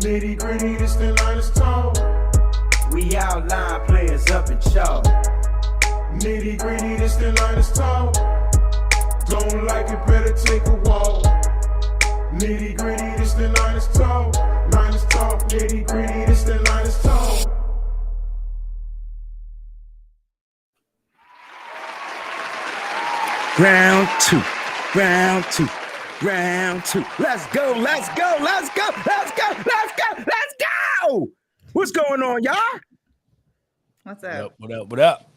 Nitty gritty, this the line is tall. We outline players up in chalk. Nitty gritty, this the line is tall. Don't like it, better take a walk. Nitty gritty, this the line is tall. Line is tall. Nitty gritty, this the line is tall. Round two. Let's go. What's going on, y'all? What's up? What up?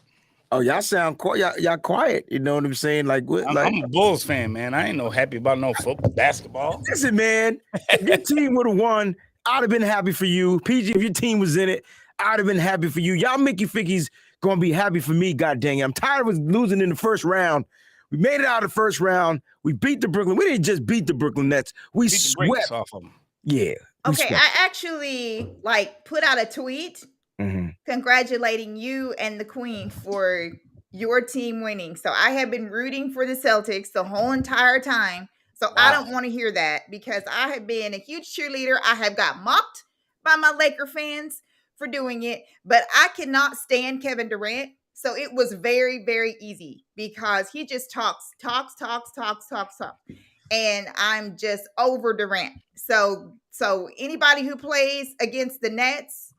Oh, y'all sound quiet. Y'all quiet. You know what I'm saying? Like, what? I'm a Bulls fan, man. I ain't no happy about no football, basketball. Listen, man. If your team would have won, I'd have been happy for you. PG, if your team was in it, I'd have been happy for you. Y'all Mickey Fickies gonna be happy for me. God dang it! I'm tired of losing in the first round. We made it out of the first round. We beat the Brooklyn. We didn't just beat the Brooklyn Nets. We swept off of them. Yeah. Okay, I actually put out a tweet congratulating you and the Queen for your team winning. So I have been rooting for the Celtics the whole entire time. So wow. I don't want to hear that because I have been a huge cheerleader. I have got mocked by my Laker fans for doing it, but I cannot stand Kevin Durant. So it was very, very easy because he just talks. And I'm just over Durant. So anybody who plays against the Nets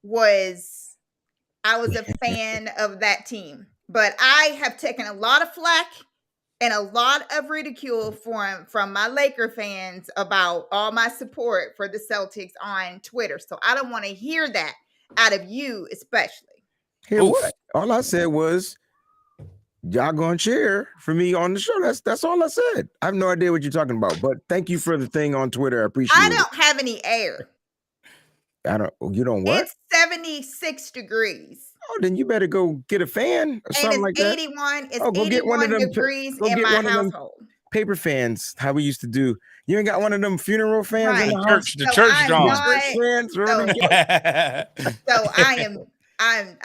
I was a fan of that team. But I have taken a lot of flack and a lot of ridicule from my Laker fans about all my support for the Celtics on Twitter. So I don't want to hear that out of you, especially. Hear what? All I said was, y'all gonna cheer for me on the show. That's all I said. I have no idea what you're talking about, but thank you for the thing on Twitter. I appreciate it. I don't have any air. You don't what? It's 76 degrees. Oh, then you better go get a fan or something like that. 81. It's go 81 get one of them, degrees in my household. Paper fans, how we used to do. You ain't got one of them funeral fans in the house? The church drum. So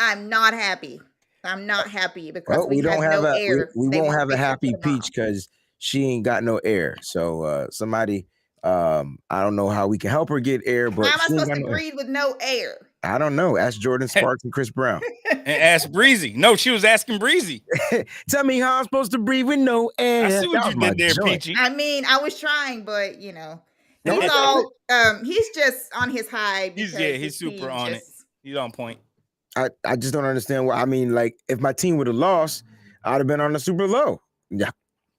I'm not happy. I'm not happy because we don't have no air. We won't have a happy Peach because she ain't got no air. So somebody, I don't know how we can help her get air. But how am I supposed to breathe with no air? I don't know. Ask Jordan Sparks and Chris Brown. And ask Breezy. No, she was asking Breezy. Tell me how I'm supposed to breathe with no air. I see what you did there, Peachy. I mean, I was trying, but he's just on his high. He's super on it. He's on point. I just don't understand why. I mean, if my team would have lost, I'd have been on the super low. Yeah.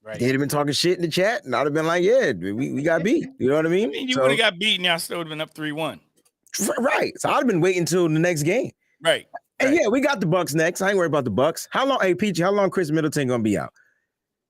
Right. They'd have been talking shit in the chat, and I'd have been like, yeah, we got beat. You know what I mean? You would have got beat, and y'all still would have been up 3-1. Right. So I'd have been waiting until the next game. Right. And yeah, we got the Bucks next. I ain't worried about the Bucks. How long, Peachy, how long Chris Middleton gonna be out?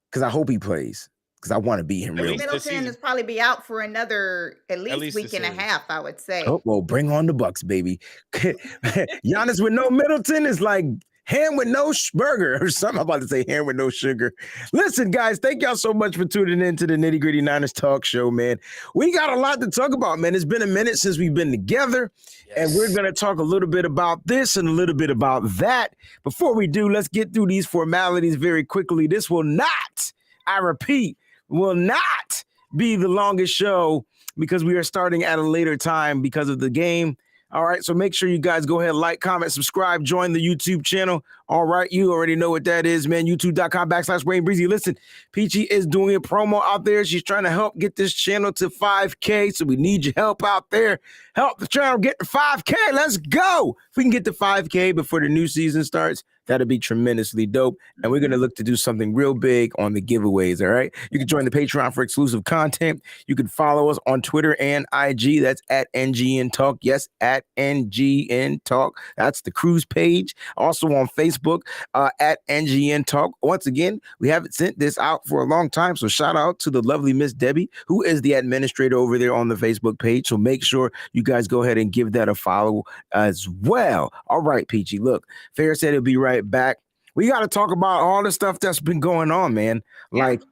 Because I hope he plays. Because I want to beat him really. Middleton is probably be out for another at least week and a half, I would say. Oh, well, bring on the Bucks, baby. Giannis with no Middleton is like ham with no burger or something. I'm about to say ham with no sugar. Listen, guys, thank y'all so much for tuning in to the Nitty Gritty Niners Talk Show, man. We got a lot to talk about, man. It's been a minute since we've been together, and we're going to talk a little bit about this and a little bit about that. Before we do, let's get through these formalities very quickly. This will not, I repeat, will not be the longest show because we are starting at a later time because of the game. All right, so make sure you guys go ahead, like, comment, subscribe, join the YouTube channel. All right, you already know what that is, man. YouTube.com/Wayne Breezy. Listen, Peachy is doing a promo out there. She's trying to help get this channel to 5K, so we need your help out there. Help the channel get to 5K. Let's go. If we can get to 5K before the new season starts, that'd be tremendously dope. And we're going to look to do something real big on the giveaways, all right? You can join the Patreon for exclusive content. You can follow us on Twitter and IG. That's at NGN Talk. Yes, at NGN Talk. That's the cruise page. Also on Facebook, at NGN Talk. Once again, we haven't sent this out for a long time, so shout out to the lovely Miss Debbie, who is the administrator over there on the Facebook page. So make sure you guys go ahead and give that a follow as well. All right, Peachy, look, Fair said he'll be right back. We got to talk about all the stuff that's been going on, man. Like,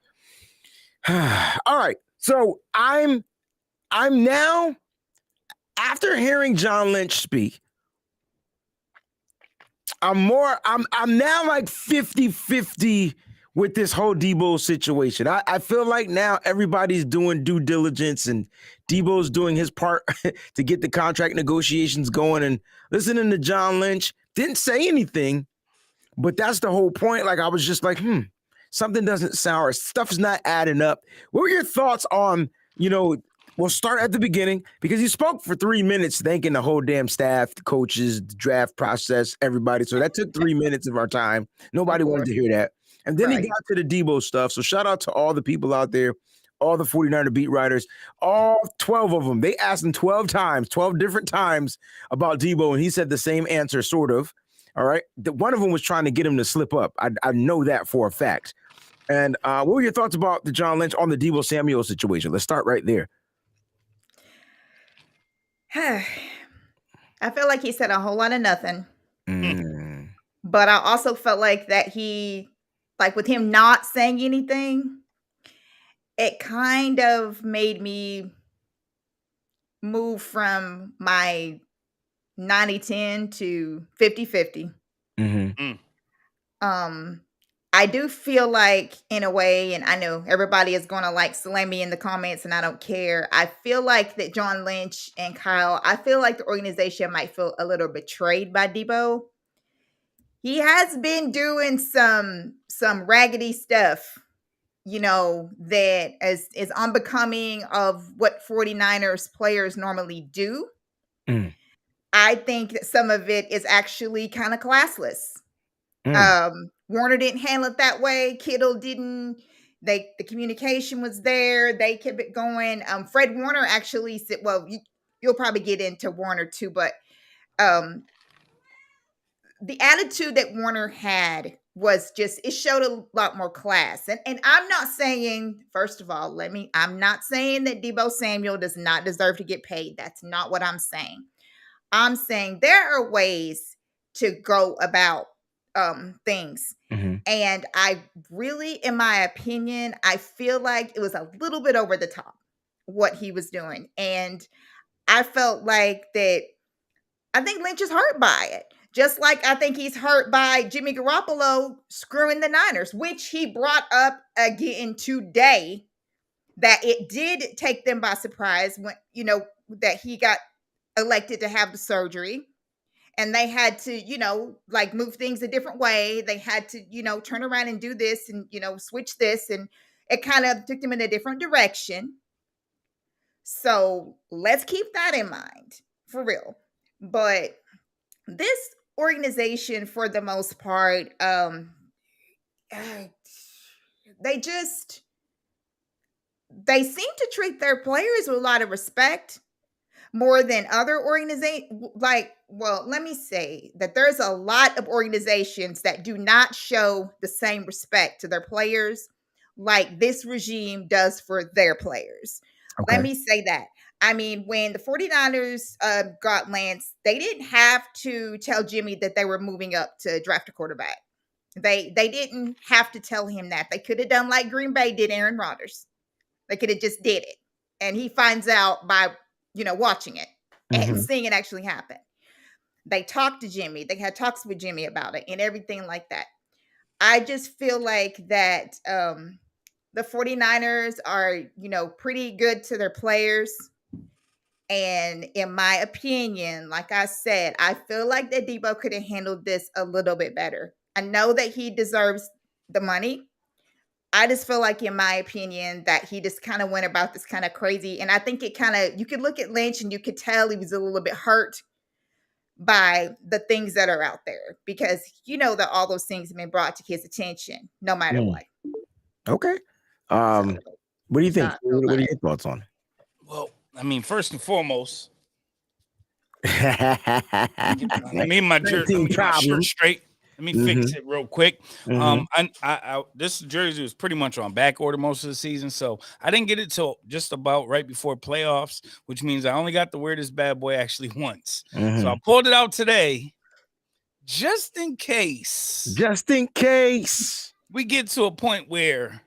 all right. So I'm now, after hearing John Lynch speak, I'm now like 50-50 with this whole Deebo situation. I feel like now everybody's doing due diligence and Deebo's doing his part to get the contract negotiations going. And listening to John Lynch, didn't say anything, but that's the whole point. Like, I was just like, something doesn't sound, stuff's not adding up. What were your thoughts on, we'll start at the beginning because he spoke for 3 minutes, thanking the whole damn staff, the coaches, the draft process, everybody. So that took 3 minutes of our time. Nobody wanted to hear that. And then he got to the Deebo stuff. So shout out to all the people out there, all the 49er beat writers, all 12 of them. They asked him 12 different times about Deebo, and he said the same answer, sort of. All right. One of them was trying to get him to slip up. I know that for a fact. And what were your thoughts about the John Lynch on the Deebo Samuel situation? Let's start right there. I feel like he said a whole lot of nothing. But I also felt like that with him not saying anything, it kind of made me move from my 90-10 to 50-50. I do feel like, in a way, and I know everybody is going to slam me in the comments, and I don't care. I feel like that John Lynch and Kyle, I feel like the organization might feel a little betrayed by Deebo. He has been doing some raggedy stuff, that is unbecoming of what 49ers players normally do. I think that some of it is actually kind of classless. Warner didn't handle it that way. Kittle didn't. The communication was there. They kept it going. Fred Warner actually said, well, you'll probably get into Warner too, but the attitude that Warner had was just, it showed a lot more class. And I'm not saying, first of all, I'm not saying that Deebo Samuel does not deserve to get paid. That's not what I'm saying. I'm saying there are ways to go about things. And I really, in my opinion, I feel like it was a little bit over the top what he was doing. And I felt like that, I think Lynch is hurt by it. Just like I think he's hurt by Jimmy Garoppolo screwing the Niners, which he brought up again today, that it did take them by surprise when, that he got elected to have the surgery. And they had to, move things a different way. They had to, turn around and do this and, switch this. And it kind of took them in a different direction. So let's keep that in mind, for real. But this organization, for the most part, they seem to treat their players with a lot of respect, more than other organizations. Let me say that there's a lot of organizations that do not show the same respect to their players like this regime does for their players. Okay. Let me say that. I mean, when the 49ers got Lance, they didn't have to tell Jimmy that they were moving up to draft a quarterback. They didn't have to tell him that. They could have done like Green Bay did Aaron Rodgers. They could have just did it. And he finds out by, watching it and seeing it actually happen. They talked to Jimmy. They had talks with Jimmy about it and everything like that. I just feel like that the 49ers are, pretty good to their players. And in my opinion, like I said, I feel like that Deebo could have handled this a little bit better. I know that he deserves the money. I just feel like, in my opinion, that he just kind of went about this kind of crazy. And I think it kind of, you could look at Lynch and you could tell he was a little bit hurt by the things that are out there, because that all those things have been brought to his attention, no matter what. Okay. What do you think? What are your thoughts on it? Well, I mean, first and fourmost, let me my shirt straight. Let me fix it real quick. I this jersey was pretty much on back order most of the season, so I didn't get it till just about right before playoffs, which means I only got to wear this bad boy actually once. So I pulled it out today, just in case. Just in case we get to a point where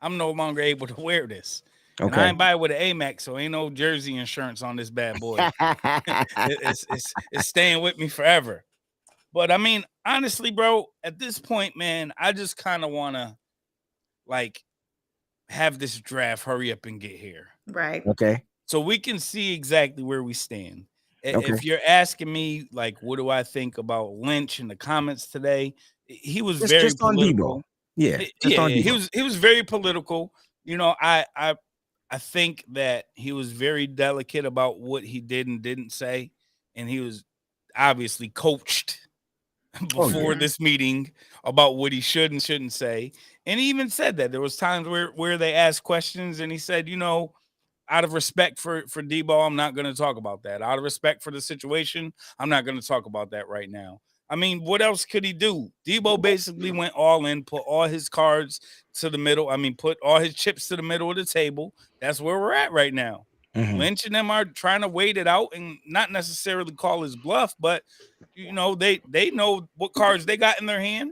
I'm no longer able to wear this. Okay. And I ain't buy it with an Amex, so ain't no jersey insurance on this bad boy. it's staying with me forever. But I mean, honestly, bro, at this point, man, I just kind of want to like, have this draft hurry up and get here. Right. Okay. So we can see exactly where we stand. Okay. If you're asking me, like, what do I think about Lynch in the comments today? He was very just on political. Deebo. Yeah. He was very political. You know, I think that he was very delicate about what he did and didn't say, and he was obviously coached before this meeting about what he should and shouldn't say. And he even said that there was times where they asked questions and he said, you know, out of respect for Deebo, I'm not going to talk about that. Out of respect for the situation, I'm not going to talk about that right now. I mean, what else could he do? Deebo basically went all in, put all his cards to the middle. I mean, put all his chips to the middle of the table. That's where we're at right now. Lynch and them are trying to wait it out and not necessarily call his bluff, but you know, they know what cards they got in their hand.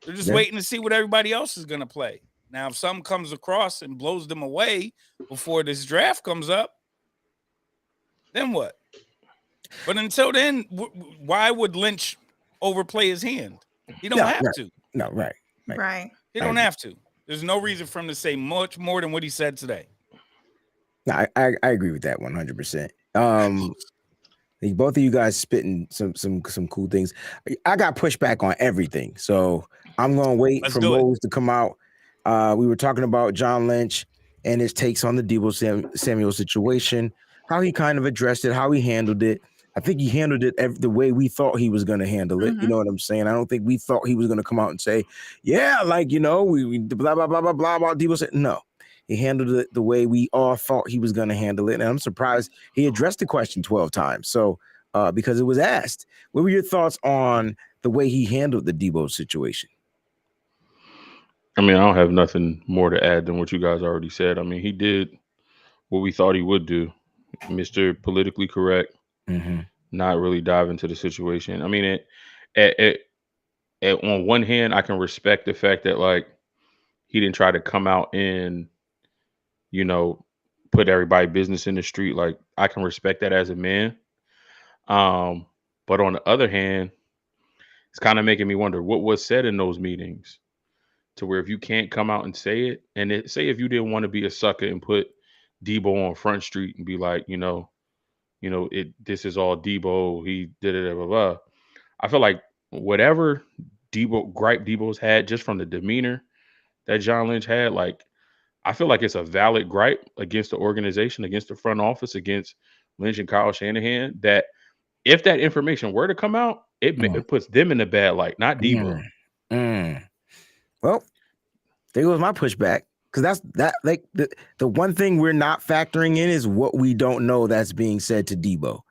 They're just waiting to see what everybody else is going to play. Now, if something comes across and blows them away before this draft comes up, then what? But until then, why would Lynch overplay his hand? He don't have to. No, right. He don't have to. There's no reason for him to say much more than what he said today. No, I agree with that 100%. Both of you guys spitting some cool things. I got pushback on everything, so I'm gonna wait for Mose to come out. We were talking about John Lynch and his takes on the Deebo Samuel situation, how he kind of addressed it, how he handled it. I think he handled it the way we thought he was going to handle it. You know what I'm saying? I don't think we thought he was going to come out and say, yeah, like, you know, we blah, blah, blah, blah, blah, blah. Deebo said, no, he handled it the way we all thought he was going to handle it. And I'm surprised he addressed the question 12 times. So, because it was asked, what were your thoughts on the way he handled the Deebo situation? I mean, I don't have nothing more to add than what you guys already said. I mean, he did what we thought he would do. Mr. Politically correct, not really dive into the situation. I mean, on one hand, I can respect the fact that, like, he didn't try to come out and, you know, put everybody business in the street. Like, I can respect that as a man. But on the other hand, it's kind of making me wonder what was said in those meetings to where if you can't come out and say it, and say if you didn't want to be a sucker and put Deebo on Front Street and be like, this is all Deebo, he did it, blah, blah, blah. I feel like whatever Deebo's had just from the demeanor that John Lynch had, like, I feel like it's a valid gripe against the organization, against the front office, against Lynch and Kyle Shanahan, that if that information were to come out, it puts them in the bad light, not Deebo. Well, there goes my pushback. Because like the one thing we're not factoring in is what we don't know that's being said to Deebo.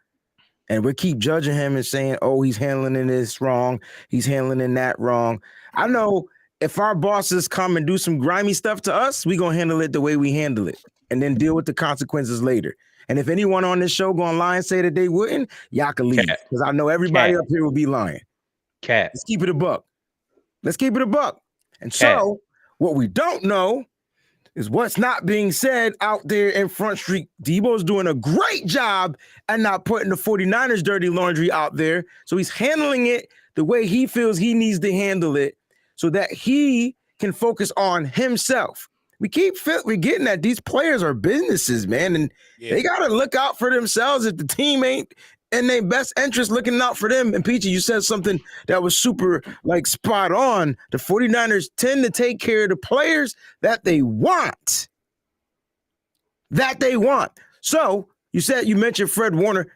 And we keep judging him and saying, oh, he's handling this wrong. He's handling that wrong. I know if our bosses come and do some grimy stuff to us, we're going to handle it the way we handle it and then deal with the consequences later. And if anyone on this show going to lie and say that they wouldn't, y'all can leave. Because I know everybody up here will be lying. Let's keep it a buck. And so what we don't know is what's not being said out there in Front Street. Deebo's doing a great job at not putting the 49ers dirty laundry out there. So he's handling it the way he feels he needs to handle it so that he can focus on himself. We're getting that these players are businesses, man, and they got to look out for themselves. If the team ain't in their best interest looking out for them. And Peachy, you said something that was super like spot on. The 49ers tend to take care of the players that they want. So you mentioned Fred Warner.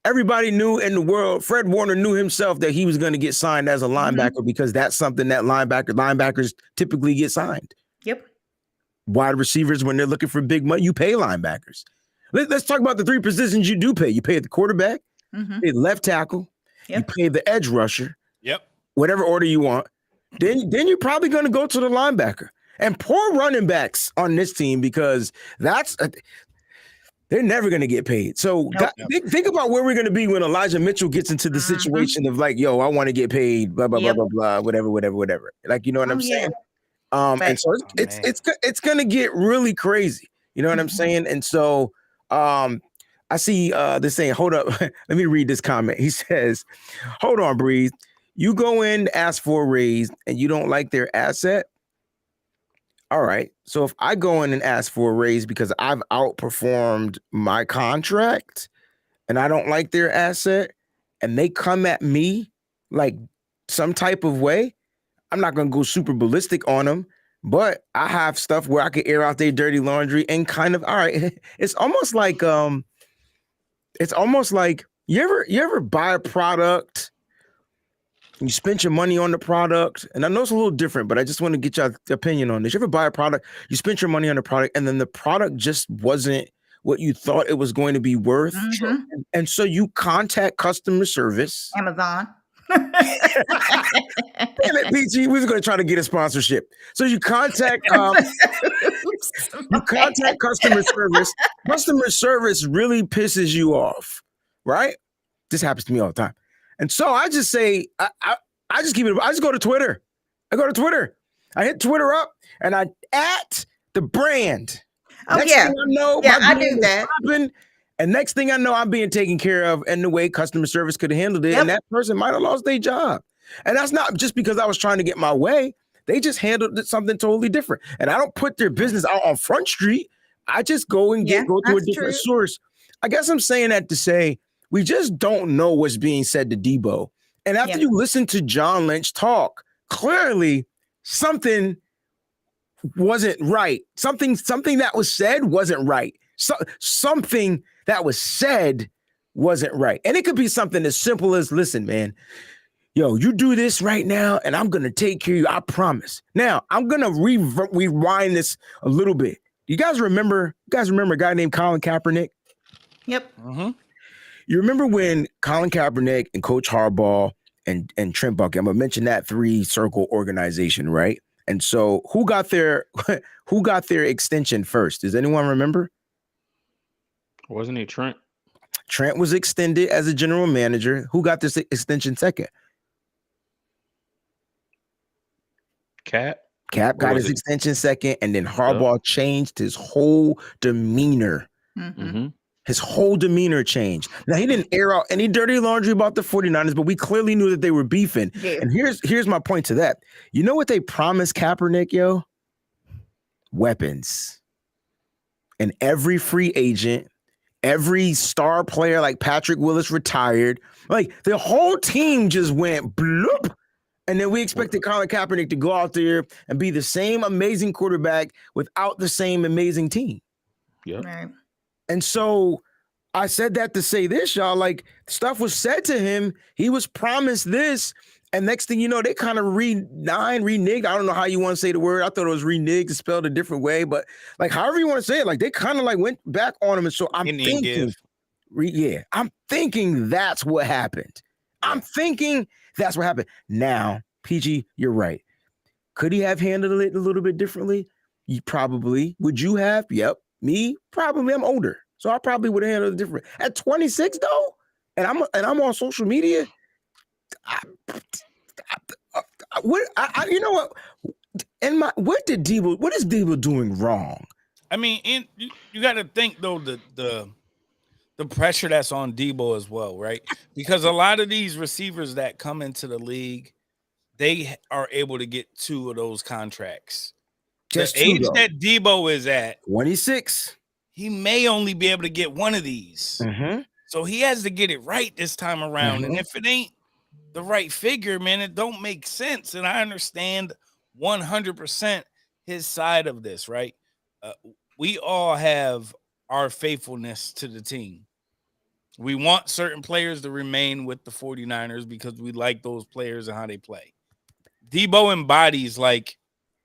Everybody knew in the world, Fred Warner knew himself that he was going to get signed as a linebacker because that's something that linebackers typically get signed. Yep. Wide receivers, when they're looking for big money, you pay linebackers. Let's talk about the three positions you do pay. You pay the quarterback, you pay the left tackle, you pay the edge rusher. Whatever order you want. Then you're probably going to go to the linebacker. And poor running backs on this team because they're never going to get paid. So think about where we're going to be when Elijah Mitchell gets into the situation of like, yo, I want to get paid, blah, blah, blah, blah, blah, whatever. Like, you know what I'm saying? And so it's going to get really crazy. You know what I'm saying? And so I see this saying, hold up. Let me read this comment. He says, hold on, Breeze. You go in, ask for a raise, and you don't like their asset. all right, so if I go in and ask for a raise because I've outperformed my contract and I don't like their asset and they come at me like some type of way, I'm not going to go super ballistic on them, but I have stuff where I can air out their dirty laundry and kind of, all right, it's almost like you ever buy a product, you spend your money on the product, and I know it's a little different, but I just want to get your opinion on this. You ever buy a product, you spent your money on the product, and then the product just wasn't what you thought it was going to be worth? Mhm. And so you contact customer service. Amazon. Damn it, PG, we was going to try to get a sponsorship. So you contact customer service. Customer service really pisses you off, right? This happens to me all the time. And so I just say, I just keep it. I just go to Twitter. I hit Twitter up and I at the brand. Oh, Next yeah. thing I know, Yeah, my I brand do is that. popping, and next thing I know, I'm being taken care of in the way customer service could have handled it. Yep. And that person might have lost their job. And that's not just because I was trying to get my way. They just handled it something totally different. And I don't put their business out on Front Street. I just go and Yeah, go to a that's different true. source. I guess I'm saying that to say we just don't know what's being said to Deebo. And after Yeah. you listen to John Lynch talk, clearly something wasn't right. Something that was said wasn't right. Something that was said wasn't right. And it could be something as simple as, listen, man, yo, you do this right now, and I'm going to take care of you. I promise. Now, I'm going to rewind this a little bit. You guys remember a guy named Colin Kaepernick? Yep. Mm-hmm. You remember when Colin Kaepernick and Coach Harbaugh and Trent Bucket, I'm going to mention that 3-circle organization, right? And so who got their extension first? Does anyone remember? Wasn't it Trent? Trent was extended as a general manager. Who got this extension second? Cap Got his extension second, and then Harbaugh changed his whole demeanor. Mm-hmm. His whole demeanor changed. Now, he didn't air out any dirty laundry about the 49ers, but we clearly knew that they were beefing. Yeah. And here's my point to that. You know what they promised Kaepernick, yo? Weapons. And every free agent, every star player like Patrick Willis retired. Like, the whole team just went bloop. And then we expected Colin Kaepernick to go out there and be the same amazing quarterback without the same amazing team. Yep. Right. And so I said that to say this, y'all, like, stuff was said to him. He was promised this. And next thing you know, they kind of reneged. I don't know how you want to say the word. I thought it was reneged, spelled a different way. But like, however you want to say it, like, they kind of like went back on him. And so I'm thinking that's what happened. I'm thinking that's what happened. Now, PG, you're right. Could he have handled it a little bit differently? Probably. Would you have? Yep. Me? Probably. I'm older. So I probably would have handled it different. At 26, though, and I'm on social media. You know what? What is Deebo doing wrong? I mean, you got to think though the pressure that's on Deebo as well, right? Because a lot of these receivers that come into the league, they are able to get 2 of those contracts. Just the age though. that Deebo is at, 26. He may only be able to get 1 of these. Mm-hmm. So he has to get it right this time around. Mm-hmm. And if it ain't the right figure, man, it don't make sense. And I understand 100% his side of this, right? We all have our faithfulness to the team. We want certain players to remain with the 49ers because we like those players and how they play. Deebo embodies like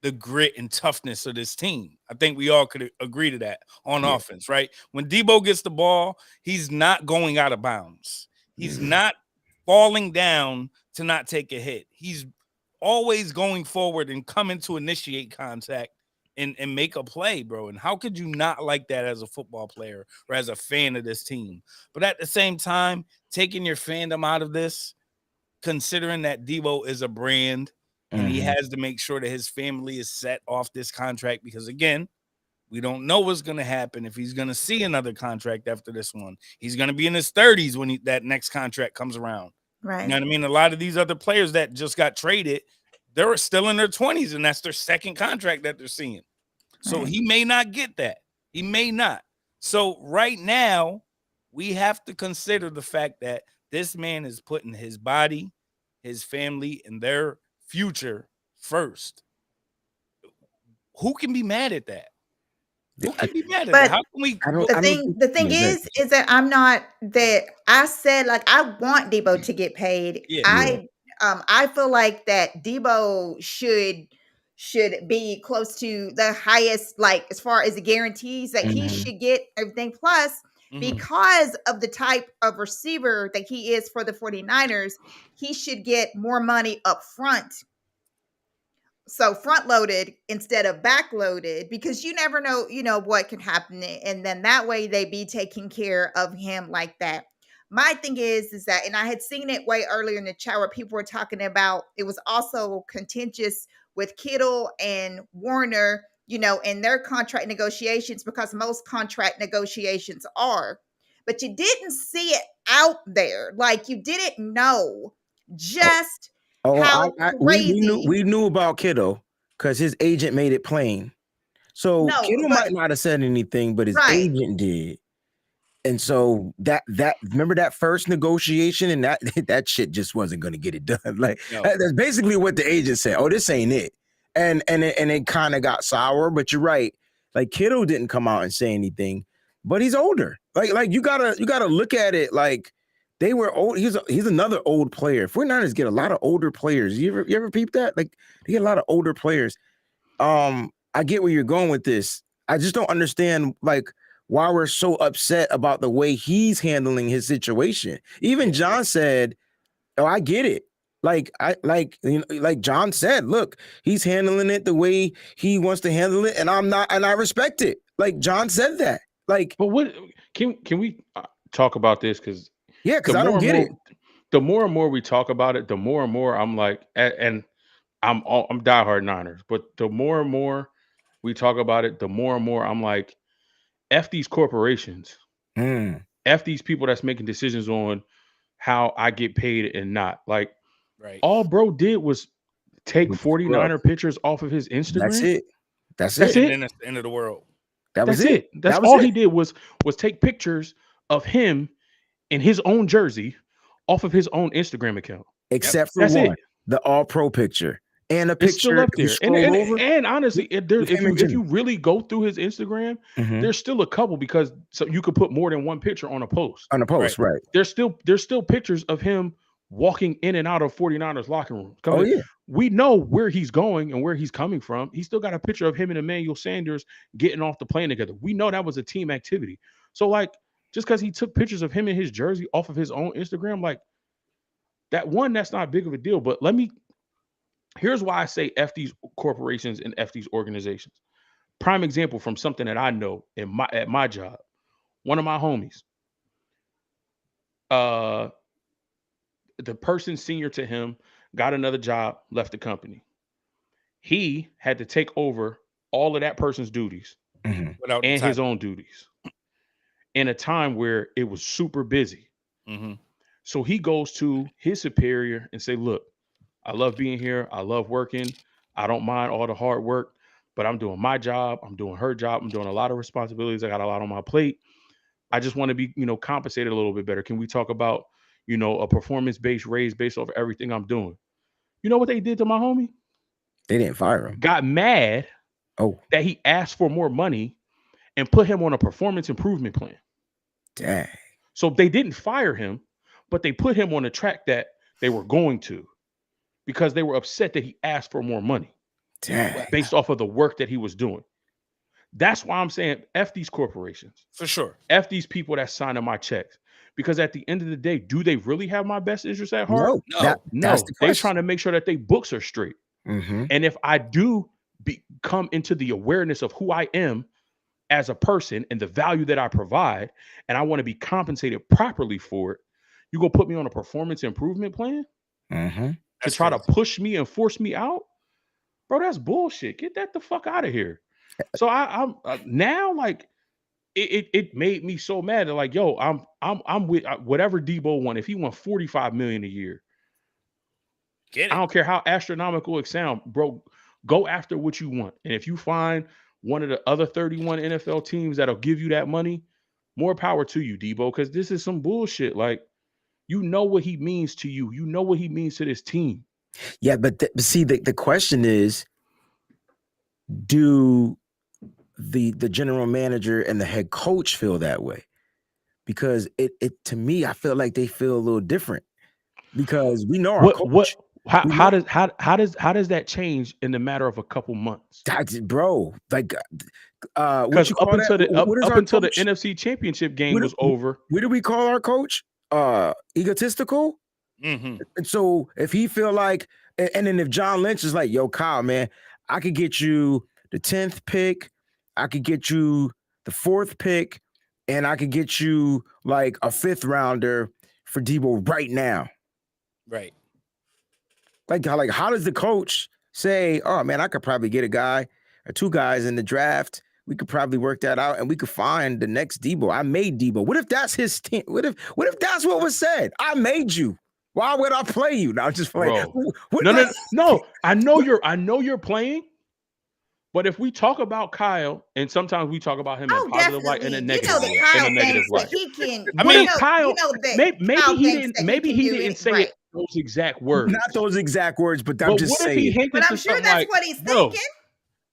the grit and toughness of this team. I think we all could agree to that on offense, right? When Deebo gets the ball, he's not going out of bounds. He's not falling down to not take a hit. He's always going forward and coming to initiate contact and make a play, bro. And how could you not like that as a football player or as a fan of this team? But at the same time, taking your fandom out of this, considering that Deebo is a brand, and he has to make sure that his family is set off this contract because, again, we don't know what's going to happen if he's going to see another contract after this one. He's going to be in his 30s when that next contract comes around. Right. You know what I mean? A lot of these other players that just got traded, they're still in their 20s, and that's their second contract that they're seeing. So Right. he may not get that. He may not. So right now, we have to consider the fact that this man is putting his body, his family, and their future first. Who can be mad at that? Who can be mad at that? But How can we I go? don't. I don't the thing yeah, is that I'm not that I said like I want Deebo to get paid. Yeah. Yeah. I feel like that Deebo should be close to the highest, like as far as the guarantees that he Mhm. should get everything plus Mhm. because of the type of receiver that he is for the 49ers, he should get more money up front. So front loaded instead of back loaded because you never know, what can happen. And then that way they be taking care of him like that. My thing is that, and I had seen it way earlier in the chat where people were talking about it was also contentious with Kittle and Warner, in their contract negotiations because most contract negotiations are. But you didn't see it out there. Like you didn't know just how crazy. we knew about Kittle because his agent made it plain. So No, Kittle but might not have said anything, but his right. agent did. And so that remember that first negotiation and that that shit just wasn't going to get it done. Like No. that's basically what the agent said. Oh, this ain't it. And it kind of got sour. But you're right. Like Kittle didn't come out and say anything, but he's older. Like you gotta look at it like they were old. He's another old player. 49ers get a lot of older players. You ever peep that? Like they get a lot of older players. I get where you're going with this. I just don't understand like why we're so upset about the way he's handling his situation. Even John said, "Oh, I get it." Like like John said, look, he's handling it the way he wants to handle it, and I'm not, and I respect it. Like John said that. Like, But what can we talk about this? Because yeah, because I don't get it. The more and more we talk about it, the more and more I'm like, and I'm diehard Niners, but the more and more we talk about it, the more and more I'm like, F these corporations, F these people that's making decisions on how I get paid and not. Like, Right. all bro did was take Look 49er pictures off of his Instagram. That's it. That's it. it. And then it's the end of the world. That's it. That's That was all it. he did was take pictures of him in his own jersey off of his own Instagram account. Except for That's one, it. the all pro picture. And a It's picture still up you there. scroll over. And honestly, if him and you really go through his Instagram, there's still a couple because so you could put more than one picture on a post. On a post, right. There's still pictures of him walking in and out of 49ers locker rooms. Oh, yeah. We know where he's going and where he's coming from. He's still got a picture of him and Emmanuel Sanders getting off the plane together. We know that was a team activity. So like just because he took pictures of him in his jersey off of his own Instagram, like that's not big of a deal. But here's why I say F these corporations and F these organizations. Prime example from something that I know at my job. One of my homies, the person senior to him got another job, left the company. He had to take over all of that person's duties Without and his own duties in a time where it was super busy. So he goes to his superior and say, look, I love being here. I love working. I don't mind all the hard work, but I'm doing my job. I'm doing her job. I'm doing a lot of responsibilities. I got a lot on my plate. I just want to be, compensated a little bit better. Can we talk about, a performance-based raise based off everything I'm doing? You know what they did to my homie? They didn't fire him. Got mad that he asked for more money and put him on a performance improvement plan. Dang. So they didn't fire him, but they put him on a track that they were going to because they were upset that he asked for more money. Dang. Based off of the work that he was doing. That's why I'm saying F these corporations. For sure. F these people that sign my checks. Because at the end of the day, do they really have my best interest at heart? No. They're trying to make sure that they books are straight. And if I do come into the awareness of who I am as a person and the value that I provide, and I want to be compensated properly for it, you gonna put me on a performance improvement plan to try to push me and force me out? Bro, that's bullshit. Get that the fuck out of here. So I'm now like it made me so mad that like, yo, I'm with whatever Deebo won. If he won $45 million a year, I don't care how astronomical it sounds, bro. Go after what you want. And if you find one of the other 31 NFL teams that'll give you that money, more power to you, Deebo, because this is some bullshit. Like, you know what he means to you. You know what he means to this team. Yeah, but see, the question is, do the general manager and the head coach feel that way? Because it to me, I feel like they feel a little different because we know our coach. How does that change in the matter of a couple months? Bro, like because up until the NFC Championship game was over, what do we call our coach? Egotistical. Mm-hmm. And so if he feel like, and then if John Lynch is like, yo, Kyle, man, I could get you the 10th pick, I could get you the 4th pick, and I could get you like a 5th rounder for Deebo right now. Right. Like how does the coach say, oh man, I could probably get a guy or 2 guys in the draft. We could probably work that out and we could find the next Deebo. I made Deebo. What if that's his team? What if that's what was said? I made you. Why would I play you? Now just play. No. I know you're playing. But if we talk about Kyle, and sometimes we talk about him in a positive light and a negative light. I mean, Kyle, maybe he didn't say it those exact words. Not those exact words, but I'm just saying. But I'm sure that's what he's thinking.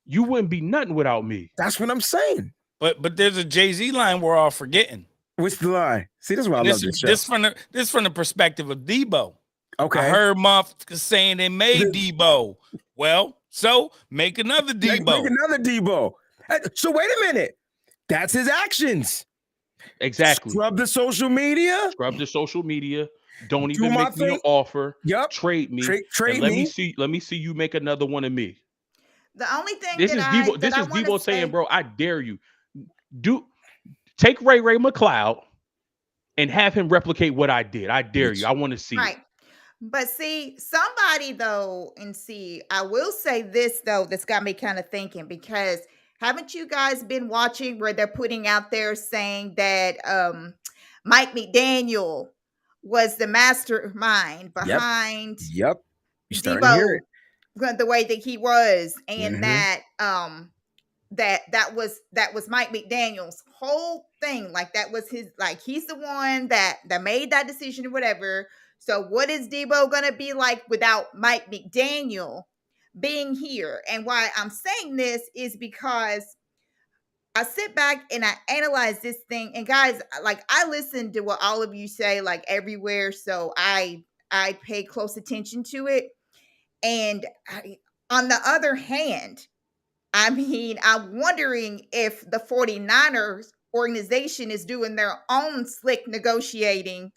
You wouldn't be nothing without me. That's what I'm saying. But there's a Jay-Z line we're all forgetting. What's the line? See, this is why I love this show. This from the perspective of Deebo. Okay. I heard motherfuckers saying they made Deebo. Well, so make another Deebo. Make another Deebo. So wait a minute. That's his actions. Exactly. Scrub the social media. Don't even make me an offer. Yep. Trade me. Trade me. Let me see you make another one of me. The only thing this is Deebo saying, bro, I dare you. Take Ray McCloud and have him replicate what I did. I dare you. I want to see it. But see, somebody though, I will say this though, that's got me kind of thinking, because haven't you guys been watching where they're putting out there saying that Mike McDaniel was the mastermind behind You starting to hear it. The way that he was, and that was Mike McDaniel's whole thing. Like that was his, like he's the one that made that decision or whatever. So what is Deebo gonna be like without Mike McDaniel being here? And why I'm saying this is because I sit back and I analyze this thing, and guys, like I listen to what all of you say, like everywhere. So I pay close attention to it. And on the other hand, I mean, I'm wondering if the 49ers organization is doing their own slick negotiating,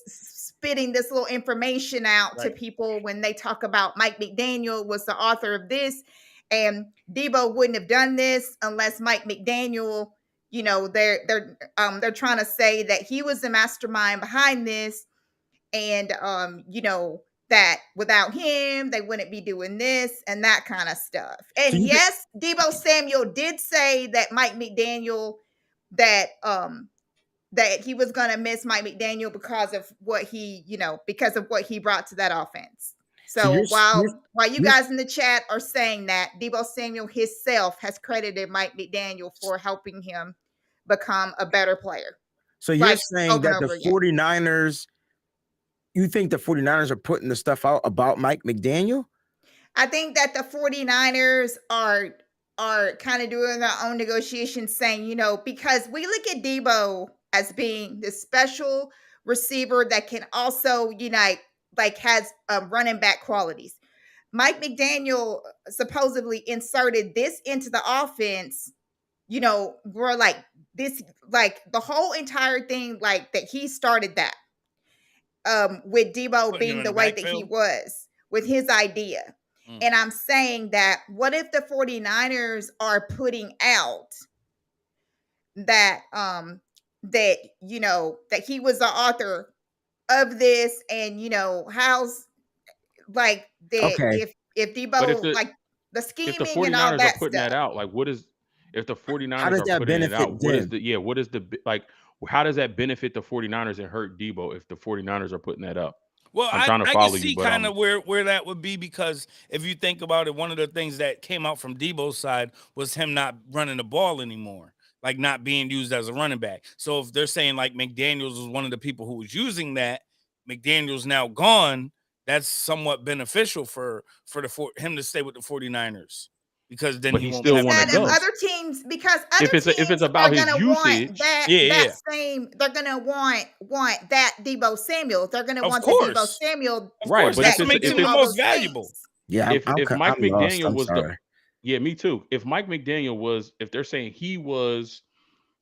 spitting this little information out to people when they talk about Mike McDaniel was the author of this, and Deebo wouldn't have done this unless Mike McDaniel, they're trying to say that he was the mastermind behind this, and that without him, they wouldn't be doing this and that kind of stuff. And yes, Deebo Samuel did say that Mike McDaniel, that he was going to miss Mike McDaniel because of what he brought to that offense. So while you guys in the chat are saying that, Deebo Samuel himself has credited Mike McDaniel for helping him become a better player. So you're saying that the 49ers, you think the 49ers are putting the stuff out about Mike McDaniel? I think that the 49ers are kind of doing their own negotiations, saying, because we look at Deebo as being this special receiver that can also unite, like has running back qualities. Mike McDaniel supposedly inserted this into the offense, we're like this, like the whole entire thing, like that he started that. With Deebo being the way that he was with his idea. And I'm saying that what if the 49ers are putting out that that he was the author of this, and how's like that if Deebo like the scheming if the 49ers and all that are putting stuff. that out, like what is if the 49ers how does are that putting it out, benefit what is the like how does that benefit the 49ers and hurt Deebo if the 49ers are putting that up? Well, I'm I trying to can follow see you, but kind of where that would be, because if you think about it, one of the things that came out from Deebo's side was him not running the ball anymore, like not being used as a running back. So if they're saying like McDaniels was one of the people who was using that, McDaniels now gone, that's somewhat beneficial for him to stay with the 49ers, because then But he he won't still have wanna Instead of go. other teams, because other If it's teams about are his gonna want usage, yeah, they're gonna want that Deebo Samuel. They're gonna of want the Deebo course, Samuel right? But that that's what if makes can him do the it's all most those valuable. things. Yeah, if Mike I'm lost. McDaniel I'm was the sorry. yeah, me too. If Mike McDaniel was, if they're saying he was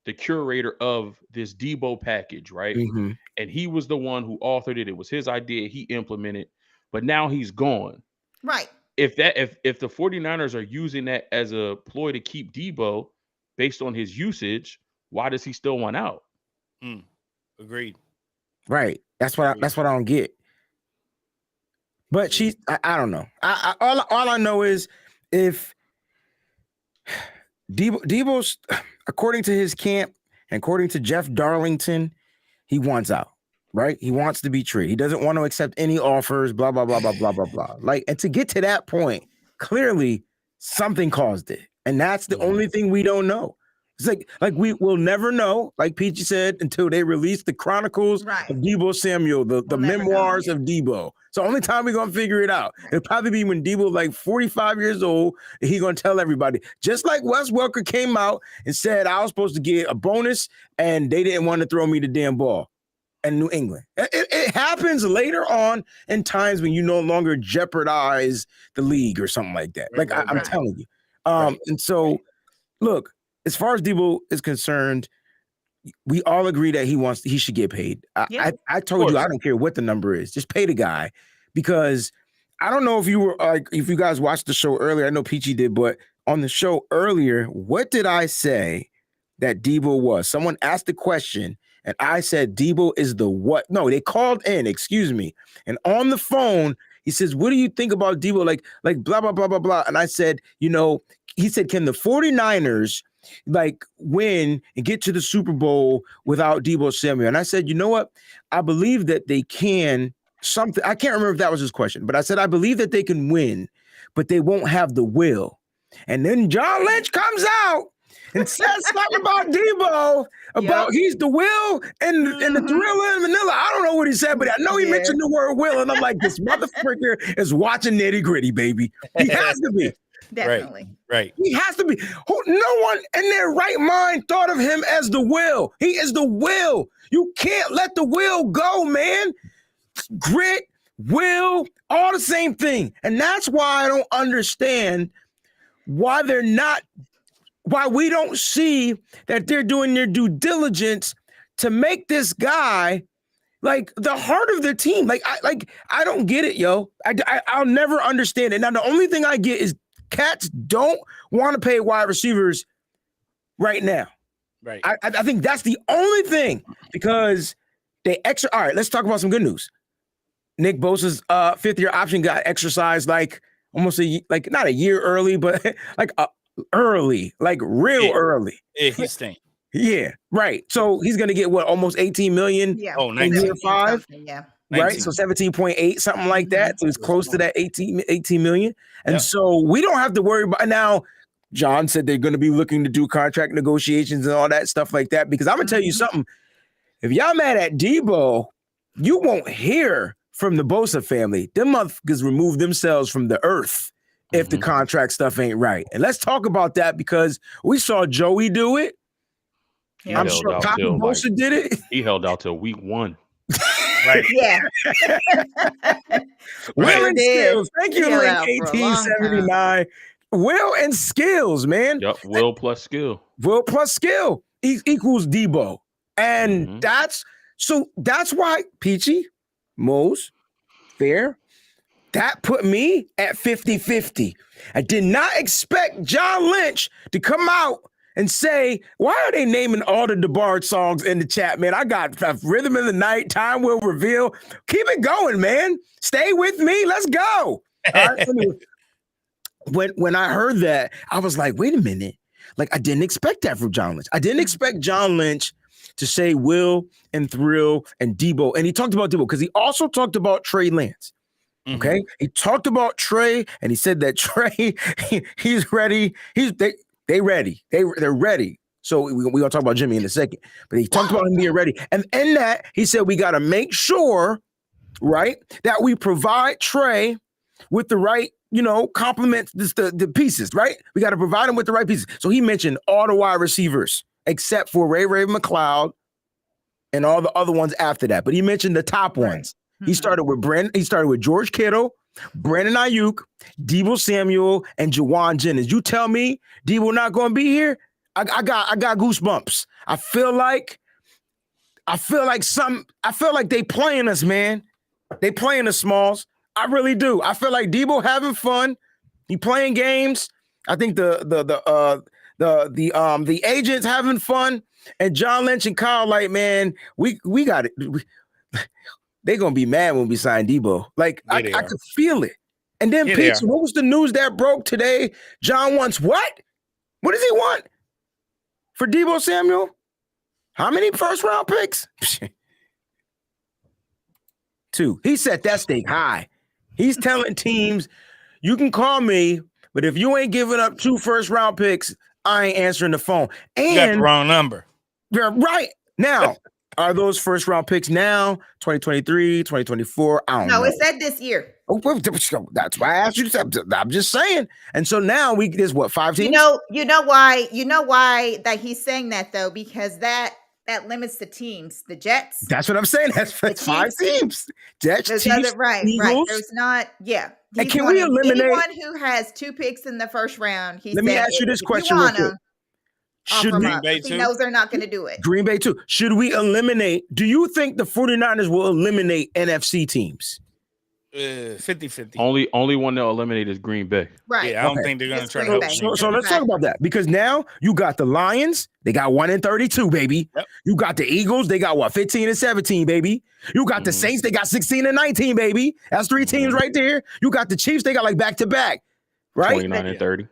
the curator of this Debo package, right? Mhm. And he was the one who authored it. It was his idea. He implemented, but now he's gone. Right. If the 49ers are using that as a ploy to keep Debo based on his usage, why does he still want out? Agreed. Right. That's what I don't get. But I don't know. All I know is if Debo's, according to his camp and according to Jeff Darlington, he wants out. Right? He wants to be traded. He doesn't want to accept any offers, blah, blah, blah, blah, blah, blah, blah. Like, and to get to that point, clearly something caused it. And that's the only thing we don't know. It's like we will never know, like Peachy said, until they release the Chronicles of Deebo Samuel, the memoirs of Deebo. So only time we're gonna figure it out. It'll probably be when Deebo like 45 years old, and he's gonna tell everybody. Just like Wes Welker came out and said I was supposed to get a bonus, and they didn't want to throw me the damn ball. And New England. It happens later on in times when you no longer jeopardize the league or something like that. Like I'm telling you. And so, look, as far as Deebo is concerned, we all agree that he should get paid. I told you I don't care what the number is, just pay the guy, because I don't know if you were if you guys watched the show earlier. I know Peachy did, but on the show earlier, what did I say that Deebo was? Someone asked the question. And I said, Deebo is the what? No, they called in, excuse me. And on the phone, he says, what do you think about Deebo? Like blah, blah, blah, blah, blah. And I said, he said, can the 49ers like win and get to the Super Bowl without Deebo Samuel? And I said, you know what? I believe that they can something. I can't remember if that was his question, but I said, I believe that they can win, but they won't have the will. And then John Lynch comes out and says something about Deebo, about he's the will and the thriller and vanilla. I don't know what he said, but I know he mentioned the word will. And I'm like, this motherfucker is watching Nitty Gritty, baby. He has to be. Definitely. Right. He has to be. No one in their right mind thought of him as the will. He is the will. You can't let the will go, man. Grit, will, all the same thing. And that's why I don't understand why we don't see that they're doing their due diligence to make this guy like the heart of the team. Like I don't get it, yo. I'll never understand it. Now the only thing I get is cats don't want to pay wide receivers right now. Right. I think that's the only thing, because they all right, let's talk about some good news. Nick Bosa's 5th-year option got exercised like almost not a year early, but like early, like real early. Yeah, he's staying. Yeah, right. So he's gonna get what, almost 18 million? Yeah. Oh, in year 5. Yeah. Right. 19. So 17.8, something like that. So it's close to that 18 million. And so we don't have to worry about now. John said they're going to be looking to do contract negotiations and all that stuff like that, because I'm gonna tell you something. If y'all mad at Deebo, you won't hear from the Bosa family. Them motherfuckers remove themselves from the earth if the contract stuff ain't right. And let's talk about that, because we saw Joey do it. Yeah. I'm sure Copy Bosa did it. He held out till week 1. Right. Yeah. Will and skills. Thank you, Link 1879. Will and skills, man. Yep. Will plus skill. Will plus skill equals Deebo. And that's why Peachy, Mose, Fair, that put me at 50-50. I did not expect John Lynch to come out and say, why are they naming all the DeBarge songs in the chat, man? I got Rhythm of the Night, Time Will Reveal. Keep it going, man. Stay with me. Let's go. When I heard that, I was like, wait a minute. Like, I didn't expect that from John Lynch. I didn't expect John Lynch to say Will and Thrill and Deebo. And he talked about Deebo because he also talked about Trey Lance. Okay. He talked about Trey and he said that Trey, he's ready. They ready. They're ready. So we're going to talk about Jimmy in a second. But he talked about him being ready. And in that, he said we got to make sure, right, that we provide Trey with the right, complement the pieces, right? We got to provide him with the right pieces. So he mentioned all the wide receivers except for Ray McLeod and all the other ones after that. But he mentioned the top ones. He started with He started with George Kittle, Brandon Ayuk, Deebo Samuel, and Jawan Jennings. You tell me Deebo not going to be here? I got goosebumps. I feel like they playing us, man. They playing us, Smalls. I really do. I feel like Deebo having fun. He playing games. I think the agents having fun, and John Lynch and Kyle like, man, we got it. They gonna be mad when we sign Deebo. Like I could feel it. And then Pete, what was the news that broke today? John wants what? What does he want for Deebo Samuel? How many first round picks? 2. He set that stake high. He's telling teams, you can call me, but if you ain't giving up 2 first round picks, I ain't answering the phone. And you got the wrong number. You're right. Now, are those first round picks now? 2023, 2024? I don't know. No, it said this year. Oh, that's why I asked you. I'm just saying. And so now there's what, 5 teams? You know why that he's saying that though, because that limits the teams. The Jets. That's what I'm saying. That's 5 teams. Jets, Chiefs, right. There's not. Yeah. And can we eliminate anyone who has 2 picks in the first round? Let me ask you this question real quick. Should Green Bay too? He knows they're not going to do it. Green Bay too. Should we eliminate? Do you think the 49ers will eliminate NFC teams? 50-50. Only one they'll eliminate is Green Bay. Right. Yeah, I don't think they're going to try to help. So let's talk about that, because now you got the Lions. They got 1-32, baby. Yep. You got the Eagles. They got 15-17, baby. You got the Saints. They got 16-19, baby. That's 3 teams right there. You got the Chiefs. They got like back-to-back, right? 29-30.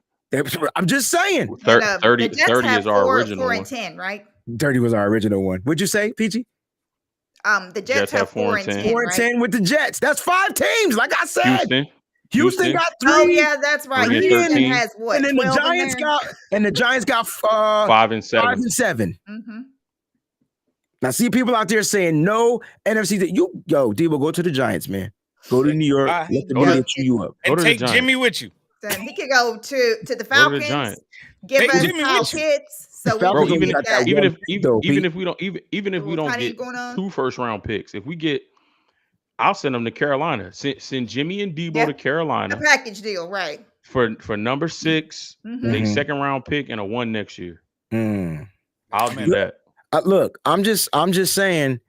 I'm just saying. 30 is our original 4-10, right? 30 was our original one. What'd you say, PG? The Jets have 4-10. 4-10 with the Jets. That's 5 teams. Like I said, Houston got 3. Oh yeah, that's right. Houston has what? And then the Giants got 5 and 7. 5 and 7. Mm-hmm. Now, see people out there saying no NFC. Deebo, go to the Giants, man. Go to New York. Let the media chew you up. And take Jimmy with you. He could go to the Falcons. Give us Kyle Pitts. So even if we don't get 2 first round picks, if we get, I'll send them to Carolina. Send Jimmy and Deebo to Carolina. A package deal, right? For number 6, a second round pick and a 1 next year. I'll do that. Look, I'm just saying.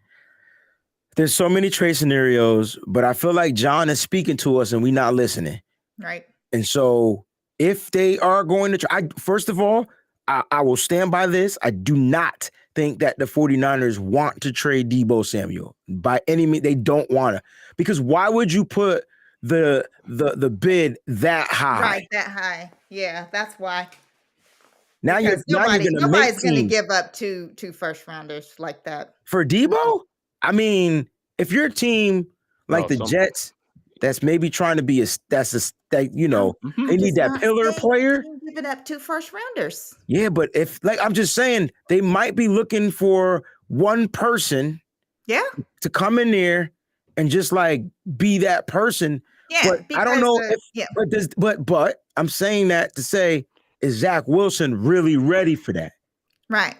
There's so many trade scenarios, but I feel like John is speaking to us and we're not listening. Right. And so if they are going to try, first of all, I will stand by this. I do not think that the 49ers want to trade Deebo Samuel. By any means, they don't want to. Because why would you put the bid that high? Right, that high. Yeah, that's why. Nobody's going to give up two first rounders like that. For Deebo? I mean, if you're a team like the Jets, that's maybe trying to be they need that pillar player. Giving up 2 first rounders. Yeah, but if I'm just saying, they might be looking for one person, to come in there and just be that person. Yeah, but I don't know but I'm saying that to say, is Zach Wilson really ready for that? Right.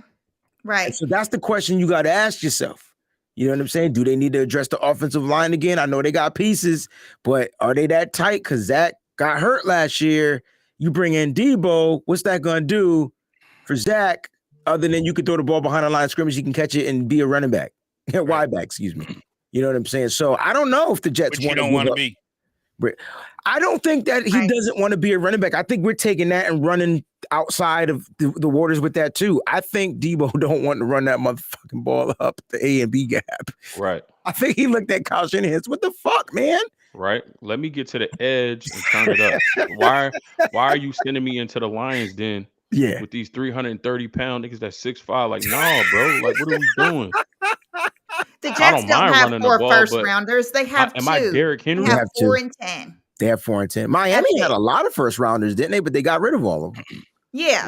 And so that's the question you got to ask yourself. You know what I'm saying? Do they need to address the offensive line again? I know they got pieces, but are they that tight? Because Zach got hurt last year. You bring in Deebo, what's that going to do for Zach? Other than you can throw the ball behind the line of scrimmage, you can catch it and be a running back. Wide back, excuse me. You know what I'm saying? So I don't know if the Jets want to be. I don't think that he doesn't want to be a running back. I think we're taking that and running outside of the waters with that too. I think Deebo don't want to run that motherfucking ball up the A and B gap. Right. I think he looked at Kyle Shanahan. What the fuck, man? Right. Let me get to the edge and turn it up. Why are you sending me into the Lions den Yeah. with these 330-pound niggas that's 6'5". Like, no, bro. Like, what are we doing? The I Jets don't don't mind have running the 4 ball, first but rounders. They have am I 2. Derrick They Henry? have have 4 2. and 10. They have 4 and 10. Miami had it. a lot of first rounders, didn't they? But they got rid of all of them. Yeah.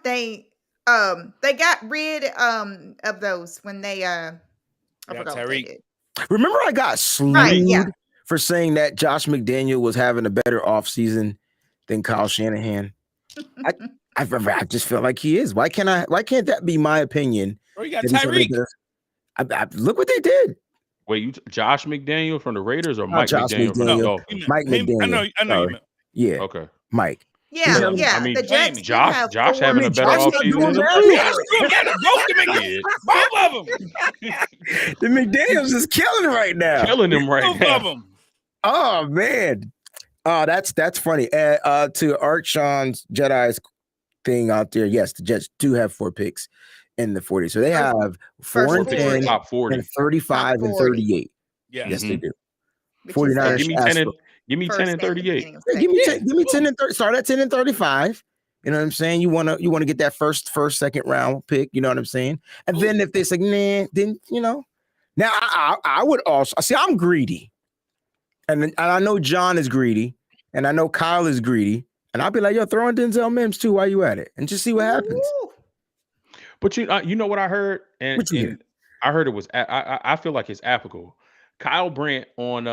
They got rid of those when they I Yeah, forgot what they Tyreek. did. Remember, I got Right, slewed yeah. for saying that Josh McDaniel was having a better offseason than Kyle Shanahan. I just feel like he is. Why can't that be my opinion? Bro, you got that he's having a Tyreek. better- look what they did. Wait, Josh McDaniel from the Raiders or Not Mike Josh McDaniel from the McDaniel. Dolphins? Mike Him, McDaniel. I know you Sorry. meant. Yeah, Okay. Mike. Yeah, having- I mean, the Jets do Josh have Josh 4. having a better Josh not offseason doing than him. bad. Yeah, I was doing better. Both of them. Both of them. The McDaniels is killing right now. Killing him right Both now. of them. Oh man. Oh, that's funny. To Art Sean's Jedi's thing out there, yes, the Jets do have 4 picks in the 40. So they have 4 and First 10 Top 40. and 35 Top and 40. 38. Yeah. Yes, they do. Which is 49ers So give me asked 10 and for- give me 10 first and 38. beginning of Yeah, give me second. 10, give me 10 and 30. Start at 10 and 35. You know what I'm saying? You want to get that first, second round pick. You know what I'm saying? And then if they say, nah, then Now I would also see. I'm greedy, and I know John is greedy, and I know Kyle is greedy, and I'll be like, yo, throw in Denzel Mims too while you at it, and just see what happens. Ooh. But you know what I heard, and, What you hear? and I heard it was I feel like it's applicable. Kyle Brandt on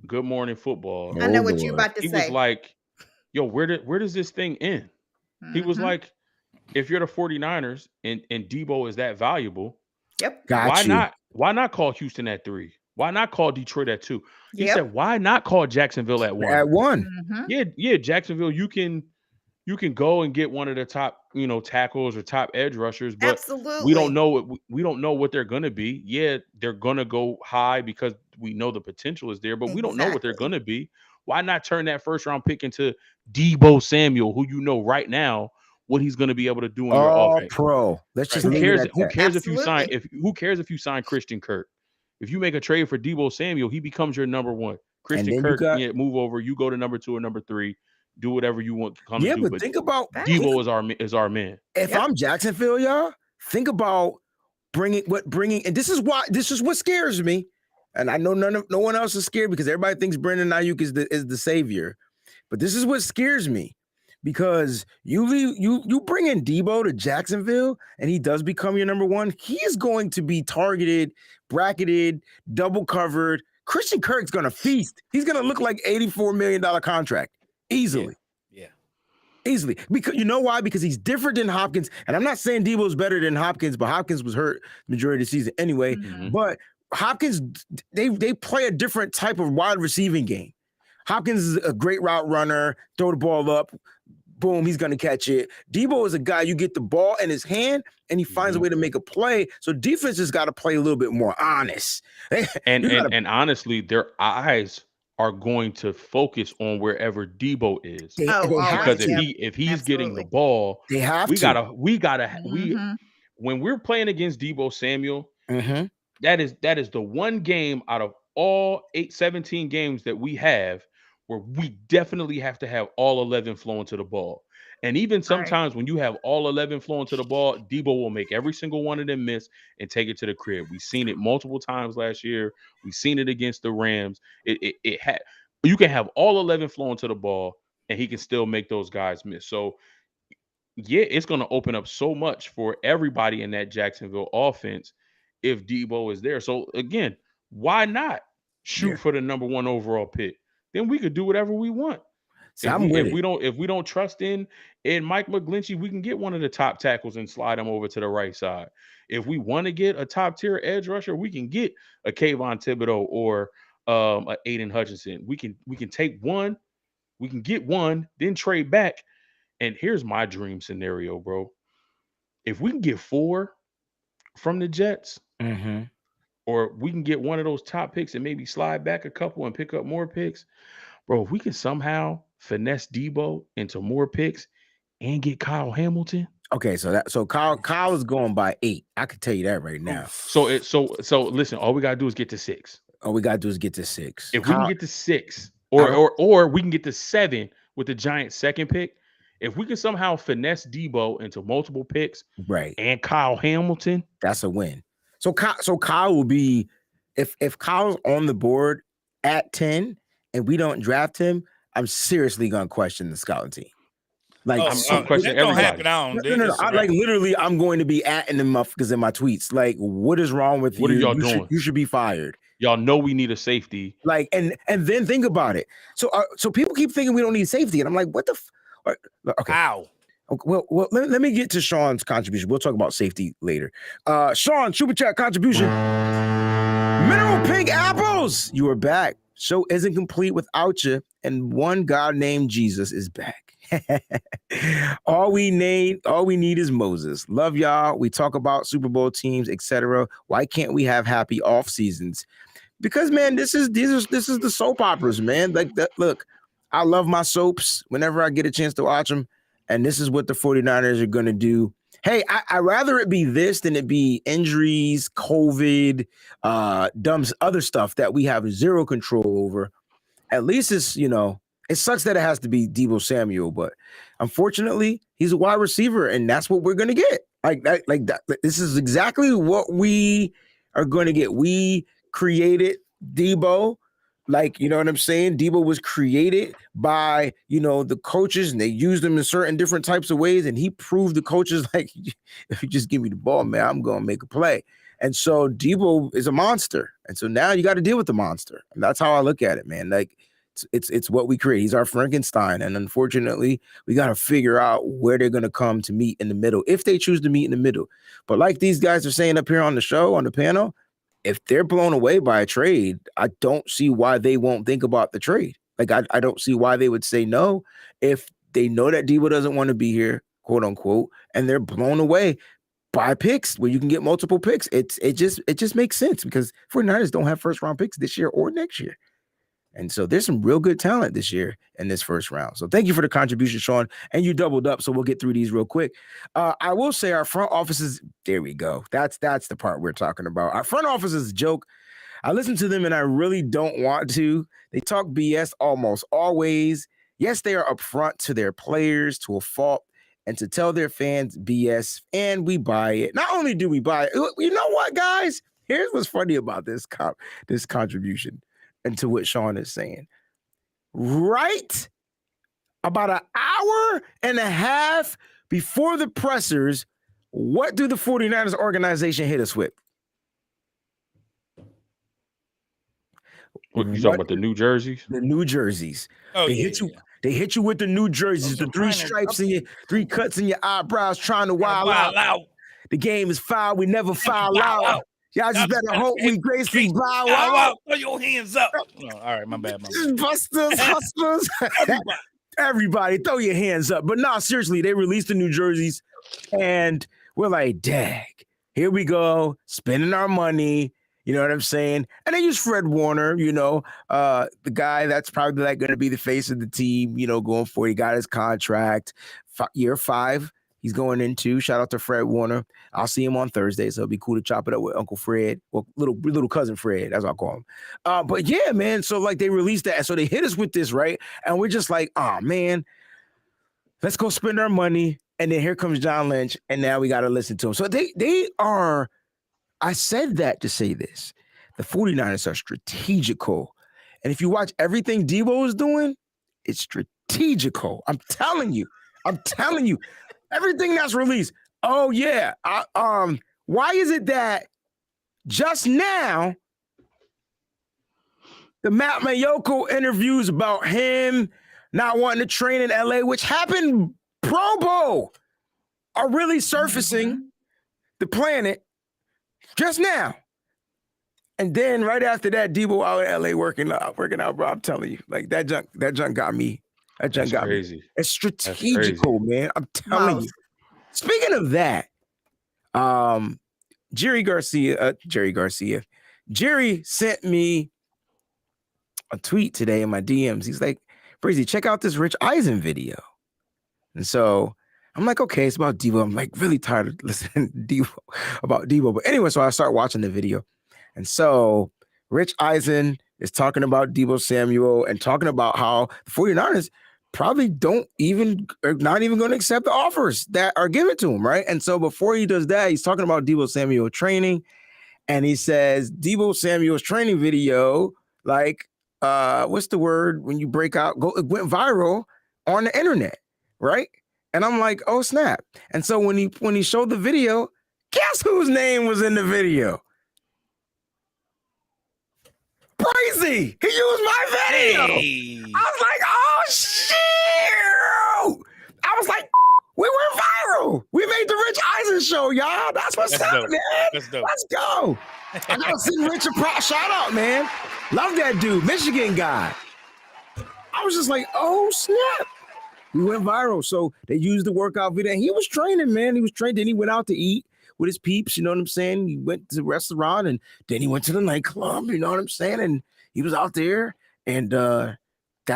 Good Morning Football. I know Oh, what you Lord. about to He say. was like, yo, where does this thing end? He was Mhm. like, if you're the 49ers and Deebo is that valuable, Yep. Got you. why not call Houston at 3? Why not call Detroit at 2? He Yep. said, why not call Jacksonville at 1? At 1. Mhm. Yeah, Jacksonville, you can go and get one of the top, tackles or top edge rushers, but Absolutely. we don't know what they're gonna be. Yeah, they're gonna go high because we know the potential is there, but we don't know what they're Exactly. gonna be. Why not turn that first round pick into Deebo Samuel, who you know right now what he's gonna be able to do in your Oh, offense? pro. Let's just Who leave cares? it at Who that. cares if you sign? Absolutely. Who cares if you sign Christian Kirk? If you make a trade for Deebo Samuel, he becomes your number 1. Christian then you Kirk, got- move over. You go to number 2 or number 3. Do whatever you want to come to Yeah, do. but But think about Deebo is our man. if Yep. I'm Jacksonville, y'all, think about bringing, and this is what scares me. And I know no one else is scared because everybody thinks Brandon Ayuk is the savior. But this is what scares me because you bring in Deebo to Jacksonville and he does become your number 1. He is going to be targeted, bracketed, double covered. Christian Kirk's going to feast. He's going to look like $84 million contract easily. Yeah. Easily. Because you know why? Because he's different than Hopkins. And I'm not saying Deebo's better than Hopkins, but Hopkins was hurt majority of the season anyway. Mhm. But Hopkins, they play a different type of wide receiving game. Hopkins is a great route runner, throw the ball up, boom, he's gonna catch it. Deebo is a guy, you get the ball in his hand and he finds a way to make a play. So defense has got to play a little bit more honest. And honestly, their eyes are going to focus on wherever Deebo is. They Oh, have Because to. if he's getting the Absolutely. ball, They have we to. gotta Mhm. when we're playing against Deebo Samuel, Mhm. that is the one game out of all 17 games that we have where we definitely have to have all 11 flowing to the ball. And even sometimes when you have all 11 flowing to the ball, Deebo will make every single one of them miss and take it to the crib. We've seen it multiple times last year. We've seen it against the Rams. You can have all 11 flowing to the ball and he can still make those guys miss. So yeah, it's going to open up so much for everybody in that Jacksonville offense if Deebo is there. So again, why not shoot for the number 1 overall pick? Then we could do whatever we want. So if we don't trust in Mike McGlinchey, we can get one of the top tackles and slide him over to the right side. If we want to get a top tier edge rusher, we can get a Kayvon Thibodeau or a Aiden Hutchinson. We can take one, we can get one, then trade back. And here's my dream scenario, bro. If we can get 4 from the Jets, or we can get one of those top picks and maybe slide back a couple and pick up more picks, bro, if we can somehow finesse Deebo into more picks and get Kyle Hamilton. Okay, so Kyle is going by 8. I can tell you that right now. So listen, all we gotta do is get to 6. All we gotta do is get to 6. If we can get to 6, or we can get to 7 with the Giants' second pick, If we can somehow finesse Deebo into multiple picks, right, and Kyle Hamilton, that's a win. So Kyle will be, if Kyle's on the board at 10 and we don't draft him, I'm seriously gonna question the scouting team. Like, I'm questioning that don't everybody. happen. I don't. no. I, like literally, I'm going to be atting them up because in my tweets, like, what is wrong with What you? are y'all doing? You should be fired. Y'all know we need a safety. Like, and then think about it. So people keep thinking we don't need safety, and I'm like, what the? Okay. How? Well, let me get to Sean's contribution. We'll talk about safety later. Sean, super chat contribution. Mineral Pink Apples, you are back. Show isn't complete without you, and one God named Jesus is back. all we need is Moses. Love y'all. We talk about Super Bowl teams, etc. Why can't we have happy off seasons? Because man, this is the soap operas, man. Like that. Look, I love my soaps whenever I get a chance to watch them, and this is what the 49ers are going to do. Hey, I rather it be this than it be injuries, COVID, dumb other stuff that we have zero control over. At least it's, it sucks that it has to be Deebo Samuel, but unfortunately, he's a wide receiver, and that's what we're gonna get. Like that. This is exactly what we are going to get. We created Deebo. Like, you know what I'm saying? Deebo was created by, the coaches, and they used him in certain different types of ways. And he proved the coaches, like, if you just give me the ball, man, I'm going to make a play. And so Deebo is a monster. And so now you got to deal with the monster. And that's how I look at it, man. Like, it's what we create. He's our Frankenstein. And unfortunately, we got to figure out where they're going to come to meet in the middle, if they choose to meet in the middle. But like these guys are saying up here on the show, on the panel, if they're blown away by a trade, I don't see why they won't think about the trade. Like, I don't see why they would say no if they know that Deebo doesn't want to be here, quote unquote, and they're blown away by picks where you can get multiple picks. It just makes sense because 49ers don't have first round picks this year or next year. And so there's some real good talent this year in this first round. So thank you for the contribution, Sean. And you doubled up, so we'll get through these real quick. I will say our front offices, there we go. That's the part we're talking about. Our front office is a joke. I listen to them and I really don't want to. They talk BS almost always. Yes, they are upfront to their players to a fault and to tell their fans BS, and we buy it. Not only do we buy it, you know what, guys? Here's what's funny about this contribution. And to what Sean is saying. Right about an hour and a half before the pressers, what do the 49ers organization hit us with? What you talking about, the New Jerseys? The New Jerseys. Oh, They hit you with the New Jerseys, the three stripes in your, 3 cuts in your eyebrows, trying to wild out. The game is foul. We never foul out. Y'all just better hope we gracefully bow out. Throw your hands up. Oh, all right, my bad. Busters, hustlers. Everybody, throw your hands up. But no, seriously, they released the New Jerseys, and we're like, dag, here we go, spending our money. You know what I'm saying? And they use Fred Warner, the guy that's probably like going to be the face of the team, going for it. He got his contract, year 5. He's going into. Shout out to Fred Warner. I'll see him on Thursday, so it'll be cool to chop it up with Uncle Fred, well, little cousin Fred, that's what I call him. But yeah, man. So like they released that, so they hit us with this, right? And we're just like, oh man, let's go spend our money. And then here comes John Lynch, and now we got to listen to him. So they are. I said that to say this: the 49ers are strategical, and if you watch everything Deebo is doing, it's strategical. I'm telling you. Everything that's released. Oh yeah. Why is it that just now the Matt Mayoko interviews about him not wanting to train in LA, which happened Pro Bowl, are really surfacing the planet just now? And then right after that, Deebo out in LA working out, bro. I'm telling you, like that junk got me. That junk got crazy. Me. It's strategical, man. I'm telling you. Speaking of that, Jerry sent me a tweet today in my DMs. He's like, Breezy, check out this Rich Eisen video. And so I'm like, okay, it's about Deebo. I'm like really tired of listening to about Deebo. But anyway, so I start watching the video. And so Rich Eisen is talking about Deebo Samuel and talking about how the 49ers probably not even going to accept the offers that are given to him, right? And so before he does that, he's talking about Deebo Samuel training, and he says Deebo Samuel's training video, like, what's the word when you break out? It went viral on the internet, right? And I'm like, oh snap! And so when he showed the video, guess whose name was in the video? Crazy! He used my video. Hey. I was like, oh shit! I was like, we went viral. We made the Rich Eisen show, y'all. That's what's up, dope. man. That's dope. Let's go. I gotta send Rich a shout out, man. Love that dude, Michigan guy. I was just like, oh snap. We went viral. So they used the workout video. And he was training, man. He was trained. Then he went out to eat with his peeps. You know what I'm saying? He went to the restaurant and then he went to the nightclub. You know what I'm saying? And he was out there. And that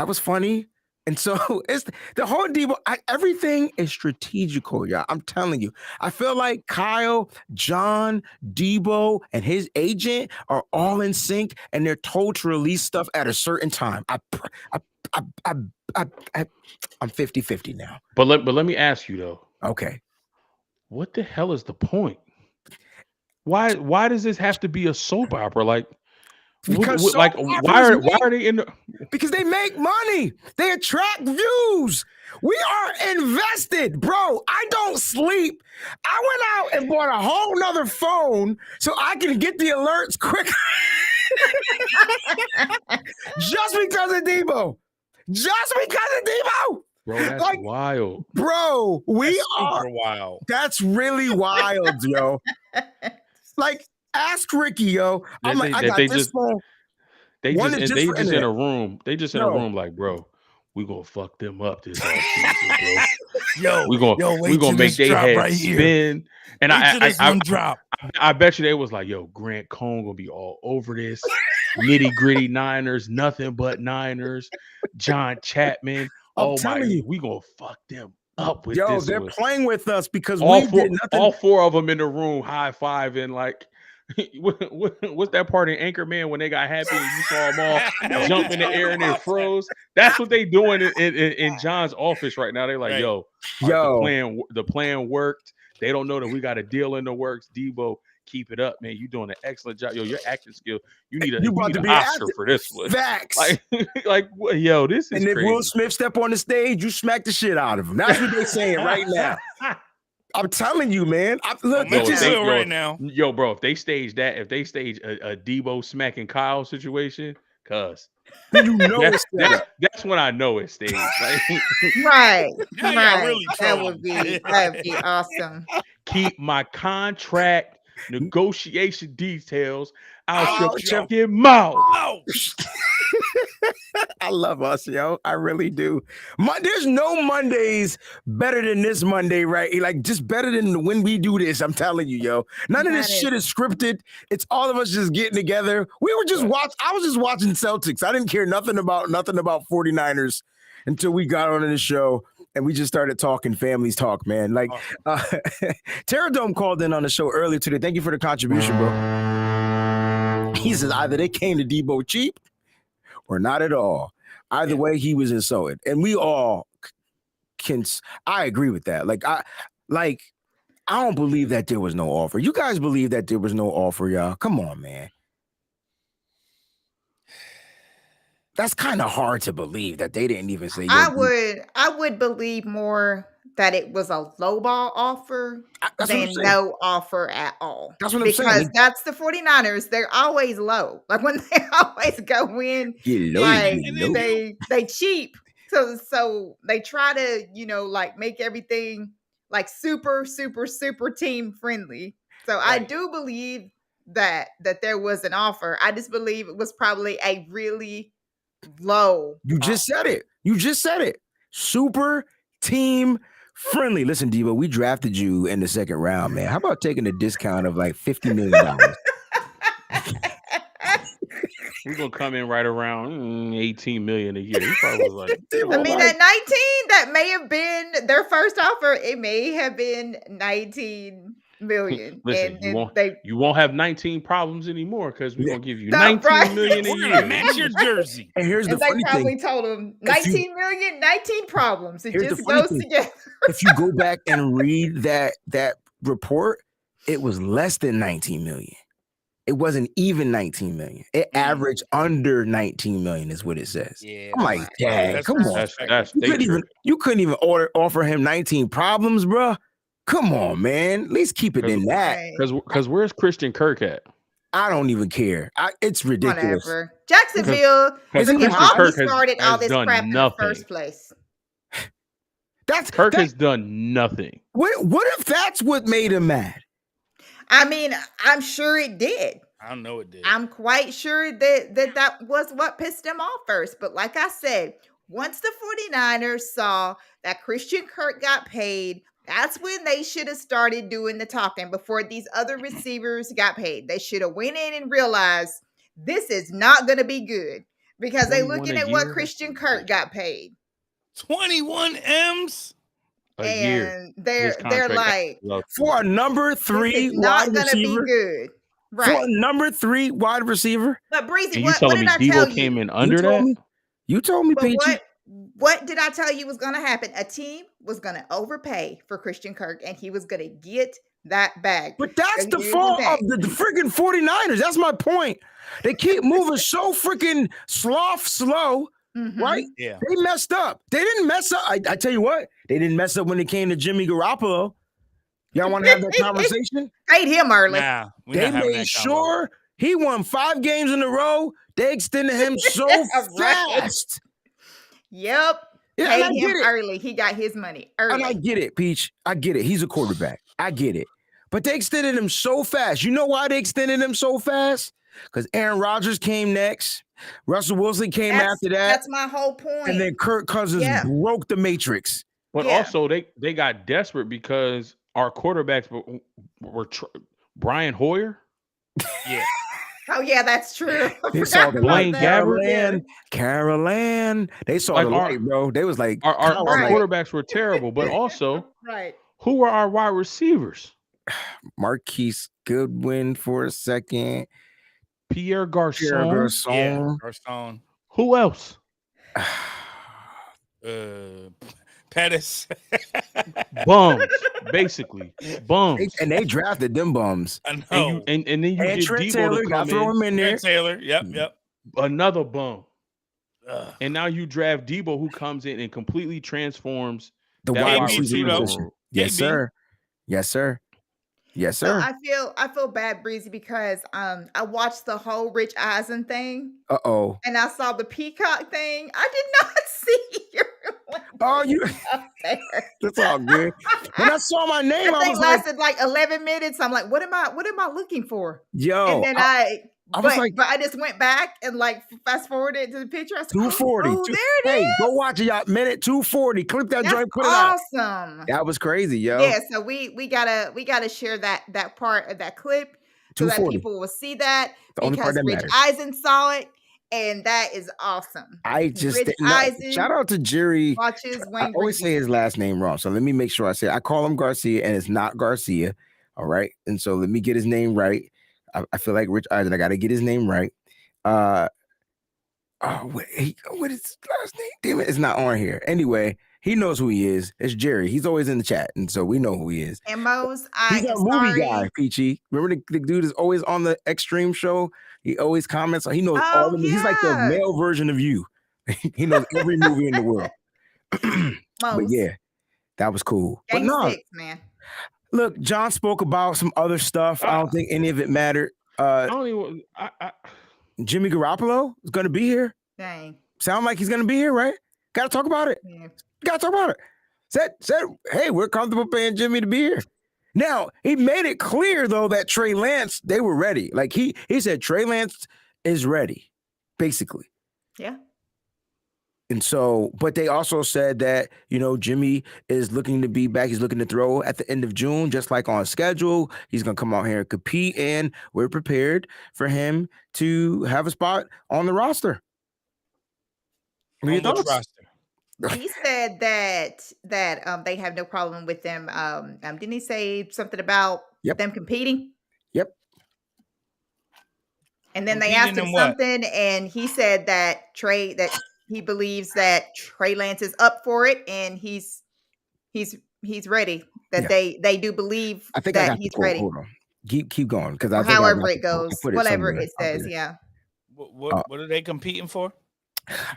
was funny. And so it's the whole Deebo, everything is strategical, y'all. I'm telling you. I feel like Kyle, John, Deebo, and his agent are all in sync, and they're told to release stuff at a certain time. I'm 50-50 now. But let me ask you though. Okay. What the hell is the point? Why does this have to be a soap opera? Like, because why are they in the? Because they make money. They attract views. We are invested, bro. I don't sleep. I went out and bought a whole nother phone so I can get the alerts quicker. Just because of Deebo. Just because of Deebo. Bro, that's wild. Bro, That's super wild. That's really wild, yo. Like, ask Ricky, yo. I'm like, I got this phone. They just in a room. They just in a room like, bro, we gonna fuck them up this offseason, bro. we gonna make their head right spin. And I bet you they was like, yo, Grant Cohn gonna be all over this. Nitty gritty Niners, nothing but Niners. John Chapman. Oh my, we gonna fuck them up with this. Yo, they're playing with us because all we did nothing. All four of them in the room high fiving like. What's that part in Anchorman when they got happy and you saw them all jump in the air and then froze? That's what they doing in John's office right now. They're like, yo, the plan worked. They don't know that we got a deal in the works. Deebo, keep it up, man. You doing an excellent job. Yo, your acting skill. You need an Oscar for this one. Facts. Yo, this is crazy. And if Will Smith step on the stage, you smack the shit out of him. That's what they're saying right now. I'm telling you, man. Right now. Yo, bro, if they stage a Deebo smacking Kyle situation, cuz you know that's when I know it's staged. Like, right. Really that would be awesome. Keep my contract negotiation details out your fucking mouth. I love us, yo. I really do. There's no Mondays better than this Monday, right? Like, just better than when we do this. I'm telling you, yo. None of this shit is scripted. It's all of us just getting together. We were just I was just watching Celtics. I didn't care nothing about 49ers until we got on the show and we just started talking families talk, man. Like, Terradome called in on the show earlier today. Thank you for the contribution, bro. He says either they came to Deebo cheap or not at all. Either way, he was insulted. And we all I agree with that. I don't believe that there was no offer. You guys believe that there was no offer, y'all? Come on, man. That's kind of hard to believe that they didn't even say. I would believe more that it was a lowball offer than no offer at all. That's what I'm saying. Because that's the 49ers. They're always low. Like when they always go in, they cheap. So they try to, make everything like super, super, super team friendly. So right. I do believe that there was an offer. I just believe it was probably a really low. You just said it. Super team friendly. Listen, Deebo, we drafted you in the second round, man. How about taking a discount of like $50 million? We're gonna come in right around 18 million a year. He probably was like, that 19, that may have been their first offer. It may have been 19 million. Listen, And then they you won't have 19 problems anymore because we're gonna give you No, 19 right. million a We're year. gonna match your jersey. And here's the And they funny thing. probably told him If you- 19 million, 19 problems. It Here's the just funny goes thing. together. If you go back and read that report, it was less than 19 million. It wasn't even 19 million. It averaged under 19 million is what it says. Yeah, I'm like, dang, that's come on. That's You they couldn't even offer him 19 problems, bro. Come on, man. At least keep it in that. Right. Because where's Christian Kirk at? I don't even care. It's ridiculous. Whatever. Jacksonville Isn't freaking Christian always Kirk started all has this done crap in the nothing. first place. Kirk has done nothing. What if that's what made him mad? I mean, I'm sure it did. I don't know it did. I'm quite sure that was what pissed him off first. But like I said, once the 49ers saw that Christian Kirk got paid, that's when they should have started doing the talking before these other receivers got paid. They should have went in and realized this is not going to be good because they're 21 looking a at what year? Christian Kirk got paid. 21 M's A year. And they're His contract like, For a number this 3 is not wide going to be receiver. good. For a Right. number 3 wide receiver. But Breezy, And you what telling did me I tell Deebo you? came in under told that? me. You told me, But Peachy. what did I tell you was going to happen? A team was going to overpay for Christian Kirk, and he was going to get that bag. But that's So the here's fault thing. of the freaking 49ers. That's my point. They keep moving so freaking slow, Mhm. right? Yeah. They messed up. They didn't mess up. I tell you what, they didn't mess up when it came to Jimmy Garoppolo. Y'all want to have that conversation? Paid him early. Nah, we They not having made that sure he won 5 games in a row. They extended him so Right. fast. Yep. Yeah, and I Paid get him it. early. He got his money early. And I get it, Peach. I get it. He's a quarterback. I get it. But they extended him so fast. You know why they extended him so fast? Because Aaron Rodgers came next. Russell Wilson came after that. That's my whole point. And then Kirk Cousins broke the matrix. But also they got desperate because our quarterbacks were Brian Hoyer. Yeah. Oh yeah, that's true. They saw the Blaine light. Gabbert. Caroline. They saw the light, bro. They was like, our Right. quarterbacks were terrible. But also, Right. who were our wide receivers? Marquise Goodwin for a second. Pierre Garçon. Yeah. Garcon. Who else? Pettis. Bums, basically. Bums. And they drafted them bums. I know. And then you get Trent Deebo Taylor, to gotta come throw in. him in there. Trent Taylor. Yep. Another bum. Ugh. And now you draft Deebo, who comes in and completely transforms The that wide wide receiver receiver position. room. Yes, KB. sir. Yes, sir. Yes, So sir. I feel bad, Breezy, because I watched the whole Rich Eisen thing Uh-oh. and I saw the Peacock thing. I did not see your Oh, you up there. that's all good. When I saw my name, That I thing was like, lasted like 11 minutes. I'm like, what am I looking for? yo, And then I was like, but I just went back and like fast forwarded to the picture. I said, 240. Oh, there it Hey, is. go watch it, y'all. Minute 240. Clip that That's joint, put it out. awesome. That was crazy, yo. Yeah, so we gotta share that part of that clip so that 240. people will see that The only part because that Rich matters. Eisen saw it, and that is awesome. I just Rich didn't know. Eisen Shout out to Jerry. watches I Wayne. always say his last name wrong, so let me make sure I say it. I call him Garcia, and it's not Garcia. All right, and so let me get his name right. I feel like Rich Eisen. I got to get his name right. What is his last name? Damn it, it's not on here. Anyway, he knows who he is. It's Jerry. He's always in the chat, and so we know who he is. And Mose, He's a movie guy, Peachy. Remember the dude is always on the Extreme show. He always comments. He knows all of them. He's like the male version of you. He knows every movie in the world. But yeah, that was cool. Gang but no, 6, man. look, John spoke about some other stuff. I don't think any of it mattered. I don't even. Jimmy Garoppolo is going to be here. Dang. Sound like he's going to be here, right? Got to talk about it. Yeah. Got to talk about it. Said, hey, we're comfortable paying Jimmy to be here. Now, he made it clear, though, that Trey Lance, they were ready. Like, he said Trey Lance is ready, basically. Yeah. And so, but they also said that, Jimmy is looking to be back. He's looking to throw at the end of June, just like on schedule. He's going to come out here and compete, and we're prepared for him to have a spot on the roster. What are your thoughts? Roster. He said that they have no problem with them. Didn't he say something about them competing. Yep. And then they asked him something, and he said that he believes that Trey Lance is up for it, and he's ready. That they do believe I think that I got he's the quote. ready. Hold on. Keep going because I Or think however I it goes, whatever it says. Yeah. What are they competing for?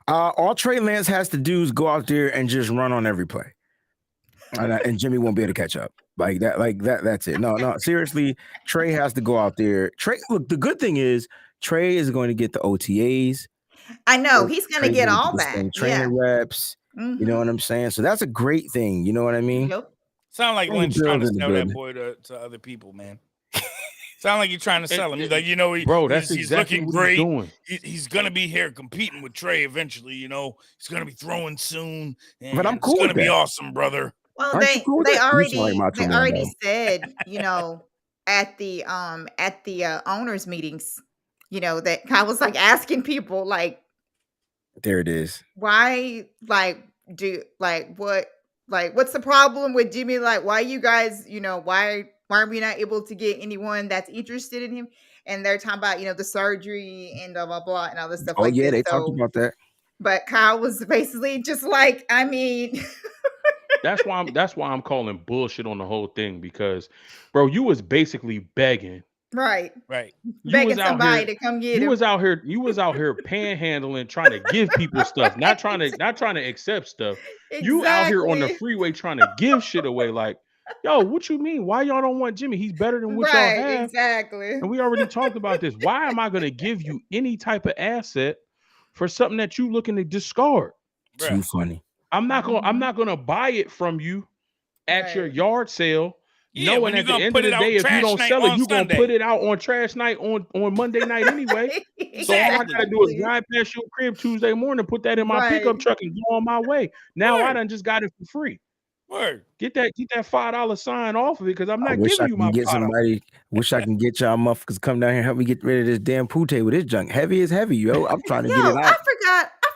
All Trey Lance has to do is go out there and just run on every play, and Jimmy won't be able to catch up. Like that. That's it. No. Seriously, Trey has to go out there. Trey. Look, the good thing is Trey is going to get the OTAs. I know he's going to get all that. Training reps. You know what I'm saying? So that's a great thing. You know what I mean? Yep. Sound like Lynch trying to sell that boy to other people, man. Sound like you're trying to sell him. He's like, he's looking great. He's gonna be here competing with Trey eventually. He's gonna be throwing soon. But I'm cool. It's gonna be awesome, brother. Well, they already said, at the owners meetings, that I was like asking people like, there it is. Why, what's the problem with Jimmy? Like, why you guys, why are we not able to get anyone that's interested in him? And they're talking about, the surgery and blah, blah, blah, and all this stuff like this. They talked about that. But Kyle was basically just like, I mean. That's why I'm calling bullshit on the whole thing, because, bro, you was basically begging. Right. Begging somebody to come get him. You was out here panhandling, trying to give people stuff, not trying to accept stuff. Exactly. You out here on the freeway trying to give shit away. Like, yo, what you mean? Why y'all don't want Jimmy? He's better than what y'all have. Exactly. And we already talked about this. Why am I going to give you any type of asset for something that you looking to discard? Too funny. I'm not gonna buy it from you at your yard sale. Yeah, knowing at the end of the day, if you don't sell it, you're going to put it out on trash night on Monday night anyway. Exactly. So all I got to do is ride past your crib Tuesday morning, put that in my pickup truck and go on my way. Now I done just got it for free. Word. Get that $5 sign off of it, because I'm not giving you my $5. Wish I can get y'all motherfuckers come down here and help me get rid of this damn pute with this junk. Heavy is heavy, yo. I'm trying to get it out. I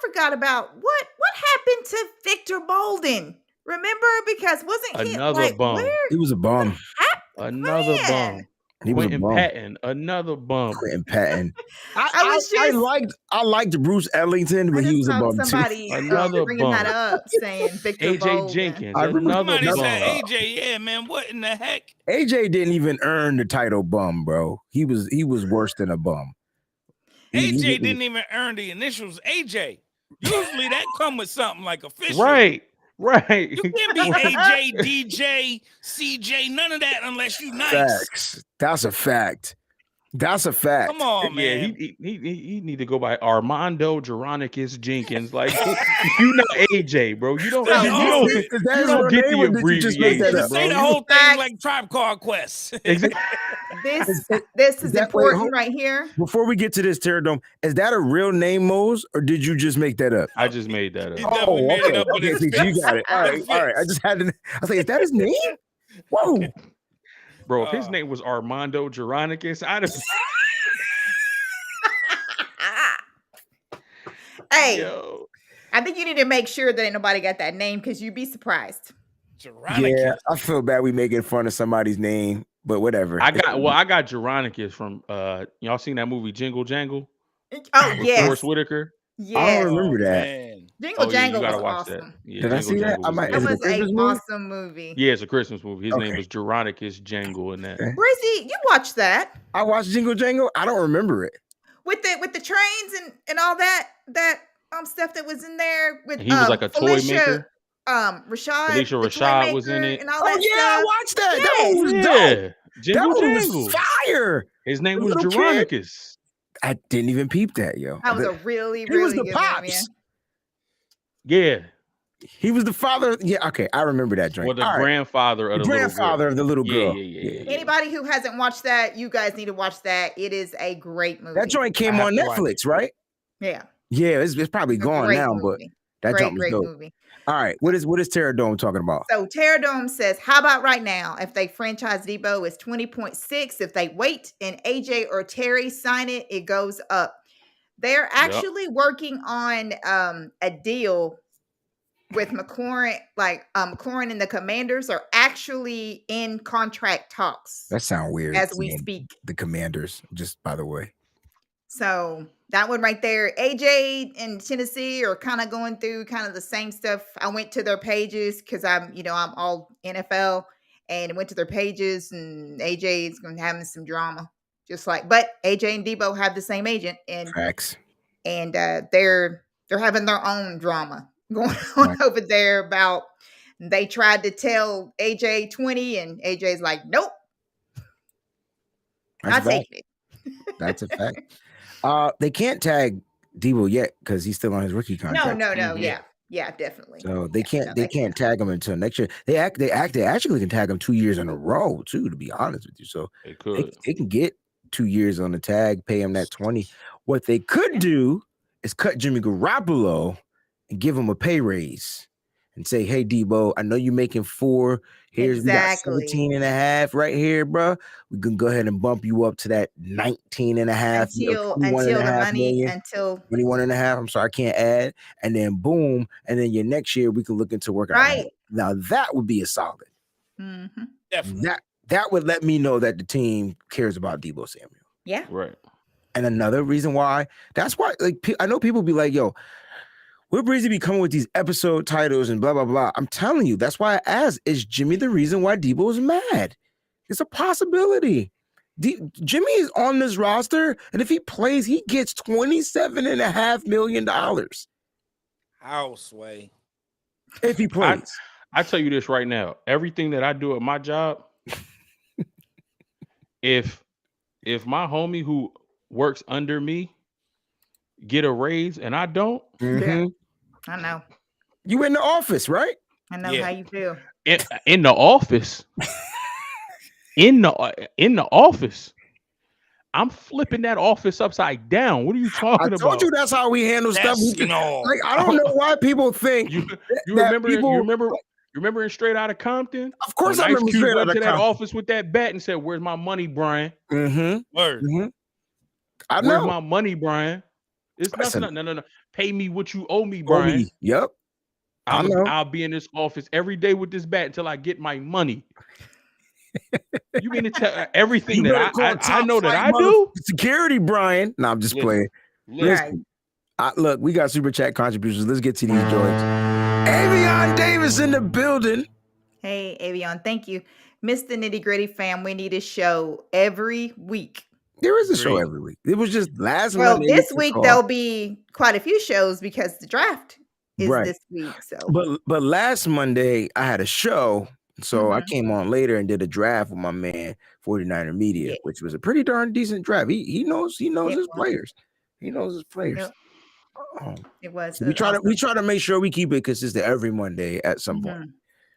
forgot about what happened to Victor Bolden. Remember, because wasn't he another bum? He was a bum. Another bum. He was a bum. Patton, another bum. Quentin Patton. I liked Bruce Ellington, but he was a bum too. Another bringing that up, saying Victor AJ Bolden. Jenkins. Somebody said AJ. Yeah, man. What in the heck? AJ didn't even earn the title bum, bro. He was worse than a bum. AJ didn't even earn the initials AJ. Usually that come with something like official. Right. You can't be AJ, DJ, CJ, none of that unless you nice. Facts. That's a fact. Come on, man. Yeah, he need to go by Armando Geronicus Jenkins. Like, you not AJ, bro. You don't get the abbreviation. Say the whole thing like Tribe Called Quest. Exactly. This is important right here. Before we get to this, Terradome, is that a real name, Mose, or did you just make that up? I just made that up. He definitely made it up. You got it. All right. I just had to. I was like, is that his name? Whoa. Bro, if his name was Armando Geronicus, I'd have. Hey, I think you need to make sure that ain't nobody got that name, because you'd be surprised. Geronicus. Yeah, I feel bad we making fun of somebody's name, but whatever. I got Geronicus from y'all seen that movie Jingle Jangle? Oh yes. Forrest Whitaker. Yes. I don't remember that. Man. Jingle Jangle was awesome. That. Yeah, did I see that? It was an awesome movie. Yeah, it's a Christmas movie. His name was Geronicus Jangle in that. Brizzy, you watched that? I watched Jingle Jangle. I don't remember it. With the trains and all that stuff that was in there with he was like a toy maker. Rashad was in it. And all that stuff. I watched that. Yes. That one was dope. Jingle that one Jangle. was fire. His name was Geronicus. I didn't even peep that, yo. That was a really, really he was the good pops. Yeah. He was the father. Yeah, okay. I remember that joint. Or the grandfather of the little girl. Yeah. Anybody who hasn't watched that, you guys need to watch that. It is a great movie. That joint came on Netflix, right? Yeah. Yeah, it's probably gone now, movie. But that jump was dope. Movie. All right, what is Terradome talking about? So Terradome says, how about right now? If they franchise Deebo, it's 20.6. If they wait and AJ or Terry sign it, it goes up. They're actually working on a deal with McLaurin, McLaurin and the Commanders are actually in contract talks. That sounds weird as we speak. The Commanders, just by the way. So that one right there, AJ and Tennessee are kind of going through kind of the same stuff. I went to their pages because I'm all NFL, and went to their pages, and AJ is going to have some drama, but AJ and Deebo have the same agent, and Facts. And they're having their own drama going on over there about they tried to tell AJ 20, and AJ's like, nope, not taking it. That's a fact. They can't tag Deebo yet because he's still on his rookie contract. No, yeah, definitely. So they can't tag him until next year. They actually can tag him 2 years in a row too, to be honest with you. So they can get 2 years on the tag, pay him that 20. What they could do is cut Jimmy Garoppolo and give him a pay raise and say, hey, Deebo, I know you're making 4. We got 17 and a half right here, bro. We can go ahead and bump you up to that 19 and a half. Until the money, until 21 and a half. I'm sorry, I can't add. And then boom. And then your next year we can look into working on it. Now that would be a solid. Mm-hmm. Definitely. That would let me know that the team cares about Deebo Samuel. Yeah. Right. And another reason why, that's why, I know people be like, yo, we're Breezy be coming with these episode titles and blah, blah, blah. I'm telling you, that's why I asked, is Jimmy the reason why Deebo is mad? It's a possibility. Jimmy is on this roster, and if he plays, he gets $27.5 million. How, Sway? If he plays. I tell you this right now. Everything that I do at my job, if my homie who works under me get a raise and I don't, I know. You in the office, right? I know how you feel. In the office. in the office. I'm flipping that office upside down. What are you talking about? I told you that's how we handle stuff. Like, I don't know why people think you remember in Straight Outta Compton? Of course, I remember Straight Outta Compton. That office with that bat and said, "Where's my money, Brian?" Word. I know. Where's my money, Brian? It's nothing. No. Pay me what you owe me, Brian. Yep. I'll be in this office every day with this bat until I get my money. You mean to tell everything that I know that I do? Security, Brian. No, I'm just playing. Listen, look, we got super chat contributions. Let's get to these joints. Avion Davis in the building. Hey, Avion, thank you. Mr. Nitty Gritty fam, we need a show every week. There is a show every week. It was just last Monday. Well, this week there'll be quite a few shows because the draft is this week. So, but last Monday I had a show, so I came on later and did a draft with my man 49er Media, which was a pretty darn decent draft. He knows his players. He knows his players. Yep. It was. We try to make sure we keep it consistent every Monday at some point.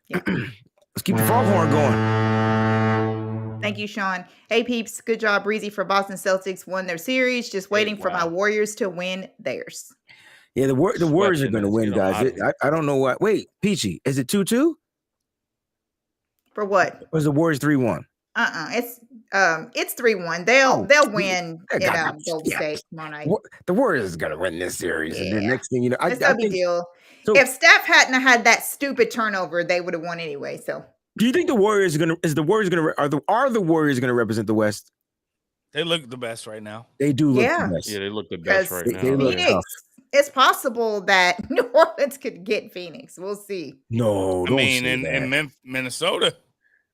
Yeah. Let's keep the foghorn going. Thank you, Sean. Hey, peeps. Good job. Breezy for Boston Celtics won their series. Just waiting for my Warriors to win theirs. Yeah, the Warriors are going to win, guys. I don't know what. Wait, Peachy, is it 2-2? For what? Or is the Warriors 3-1? It's 3-1. They'll win at Golden State tomorrow night. The Warriors are going to win this series, and the next thing you know, it's no big deal. So, if Steph hadn't had that stupid turnover, they would have won anyway. So. Do you think the Warriors are the Warriors gonna represent the West? They look the best right now. They do look the best. Yeah, they look the best right now. They look tough. It's possible that New Orleans could get Phoenix. We'll see. No, I mean, in Minnesota.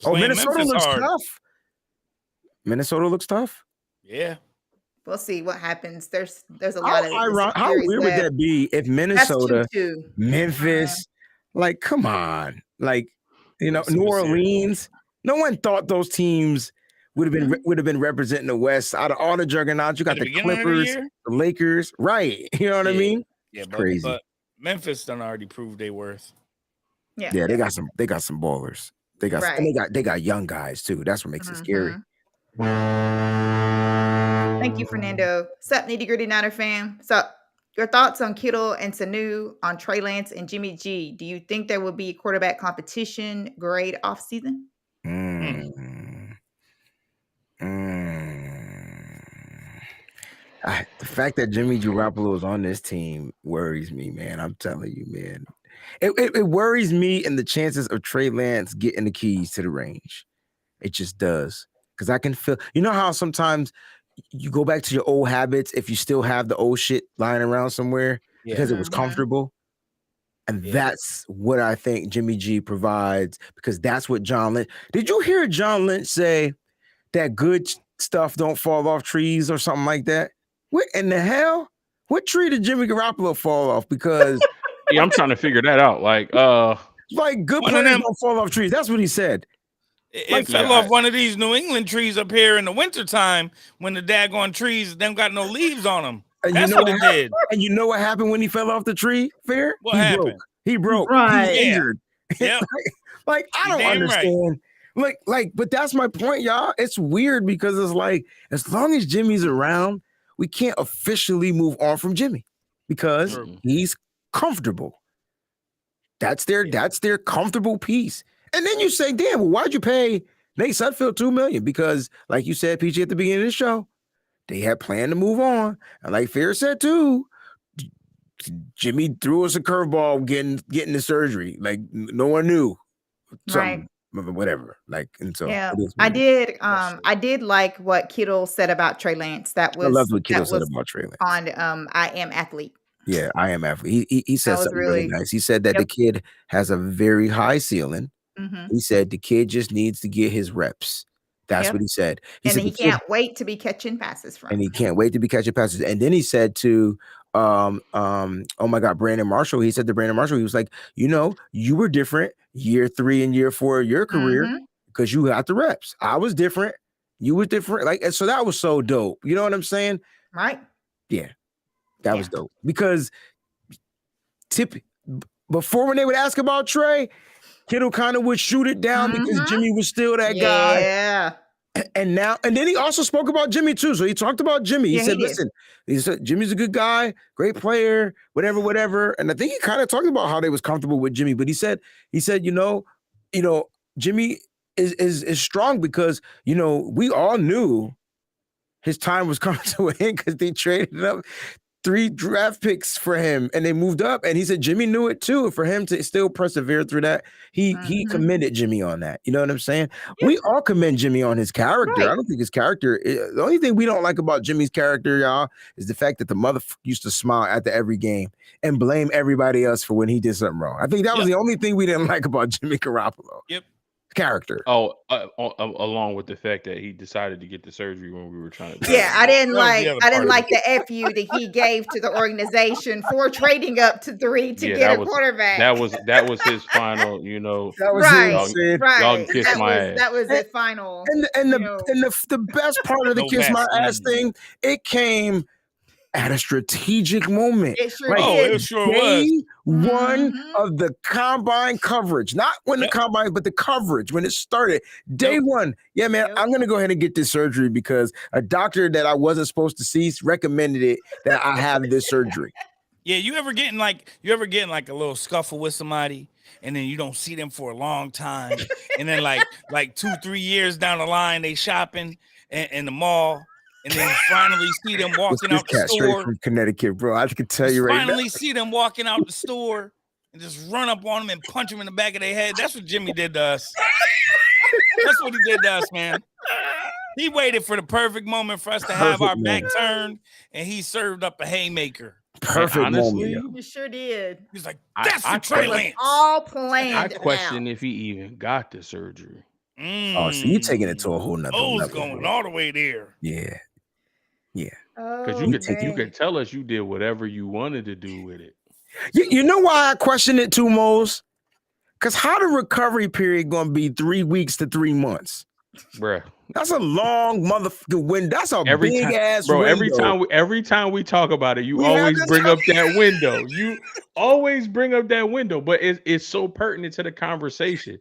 Minnesota looks tough. Minnesota looks tough. Yeah. We'll see what happens. There's a lot of how weird would that be if Minnesota, Memphis, like, come on, like. New Orleans. No one thought those teams would have been representing the West. Out of all the juggernauts, you got the Clippers, the Lakers, right? You know what I mean? Yeah, crazy. But Memphis done already proved they worth. Yeah, they got some ballers. They got young guys too. That's what makes it scary. Thank you, Fernando. Sup, Nitty Gritty Niner fam. Sup. Your thoughts on Kittle and Sanu, on Trey Lance and Jimmy G? Do you think there will be quarterback competition grade offseason? The fact that Jimmy Garoppolo is on this team worries me, man. I'm telling you, man. It worries me in the chances of Trey Lance getting the keys to the range. It just does. Because I can feel, you know how sometimes you go back to your old habits if you still have the old shit lying around somewhere because it was comfortable. And that's what I think Jimmy G provides, because that's what John Lynch. Did you hear John Lynch say that good stuff don't fall off trees or something like that? What in the hell? What tree did Jimmy Garoppolo fall off? Because yeah, I'm trying to figure that out. Like good players don't fall off trees. That's what he said. It fell off one of these New England trees up here in the wintertime when the daggone trees them got no leaves on them. That's what it did. And you know what happened when he fell off the tree, Fair? What happened? He broke. Right. He's injured. Yep. like I don't understand. Right. But that's my point, y'all. It's weird because it's like, as long as Jimmy's around, we can't officially move on from Jimmy because he's comfortable. That's their comfortable piece. And then you say, damn, well, why'd you pay Nate Sudfeld $2 million? Because, like you said, PG, at the beginning of the show, they had planned to move on. And like Fair said too, Jimmy threw us a curveball getting the surgery. Like no one knew. Something, whatever. Like, and so I did like what Kittle said about Trey Lance. I loved what Kittle said about Trey Lance on I Am Athlete. Yeah, I Am Athlete. He said something really nice. He said that the kid has a very high ceiling. He said the kid just needs to get his reps. That's what he said. He can't wait to be catching passes from. And he can't wait to be catching passes. And then he said to, oh my God, Brandon Marshall. He said to Brandon Marshall, he was like, you were different year 3 and year 4 of your career because you got the reps. I was different. You were different. Like, and so that was so dope. You know what I'm saying? Right. Yeah. That was dope. Because before when they would ask about Trey, Kittle kind of would shoot it down because Jimmy was still that guy. Yeah. And then he also spoke about Jimmy too. So he talked about Jimmy. He said, listen, he said, Jimmy's a good guy, great player, whatever. And I think he kind of talked about how they was comfortable with Jimmy, but he said, Jimmy is strong because, we all knew his time was coming to an end because they traded up 3 draft picks for him and they moved up. And he said Jimmy knew it too. For him to still persevere through that, he commended Jimmy on that. You know what I'm saying? Yeah. We all commend Jimmy on his character. Right. I don't think his character, the only thing we don't like about Jimmy's character, y'all, is the fact that the mother used to smile after every game and blame everybody else for when he did something wrong. I think that was the only thing we didn't like about Jimmy Garoppolo. Yep. Character. Along with the fact that he decided to get the surgery when we were trying to. Yeah, I didn't like the FU that he gave to the organization for trading up to 3 to get a quarterback. That was his final. That was y'all can kiss my ass. That was his final. And the best part of the kiss my ass thing, it came at a strategic moment. It sure did. It sure was. One of the combine coverage, not when the combine, but the coverage when it started. Day one. Yeah, man, I'm going to go ahead and get this surgery because a doctor that I wasn't supposed to see recommended it that I have this surgery. Yeah, you ever getting like a little scuffle with somebody and then you don't see them for a long time. And then like 2-3 years down the line, they shopping in the mall. And then you finally see them walking out the store. Straight from Connecticut, bro. I can tell you right now. Finally see them walking out the store and just run up on them and punch them in the back of their head. That's what Jimmy did to us. That's what he did to us, man. He waited for the perfect moment for us to have our back turned, and he served up a haymaker. Perfect moment. You sure did. He's like, that's the Trey Lance. All planned. I question if he even got the surgery. Oh, so you're taking it to a whole nother level. Going all the way there. Yeah. Because you could tell us you did whatever you wanted to do with it. You know why I question it too, Mose? Because how the recovery period going to be 3 weeks to 3 months? Bruh. That's a long motherfucking window. That's a big ass window. Every time we talk about it, you always bring up that window. You always bring up that window, but it's so pertinent to the conversation.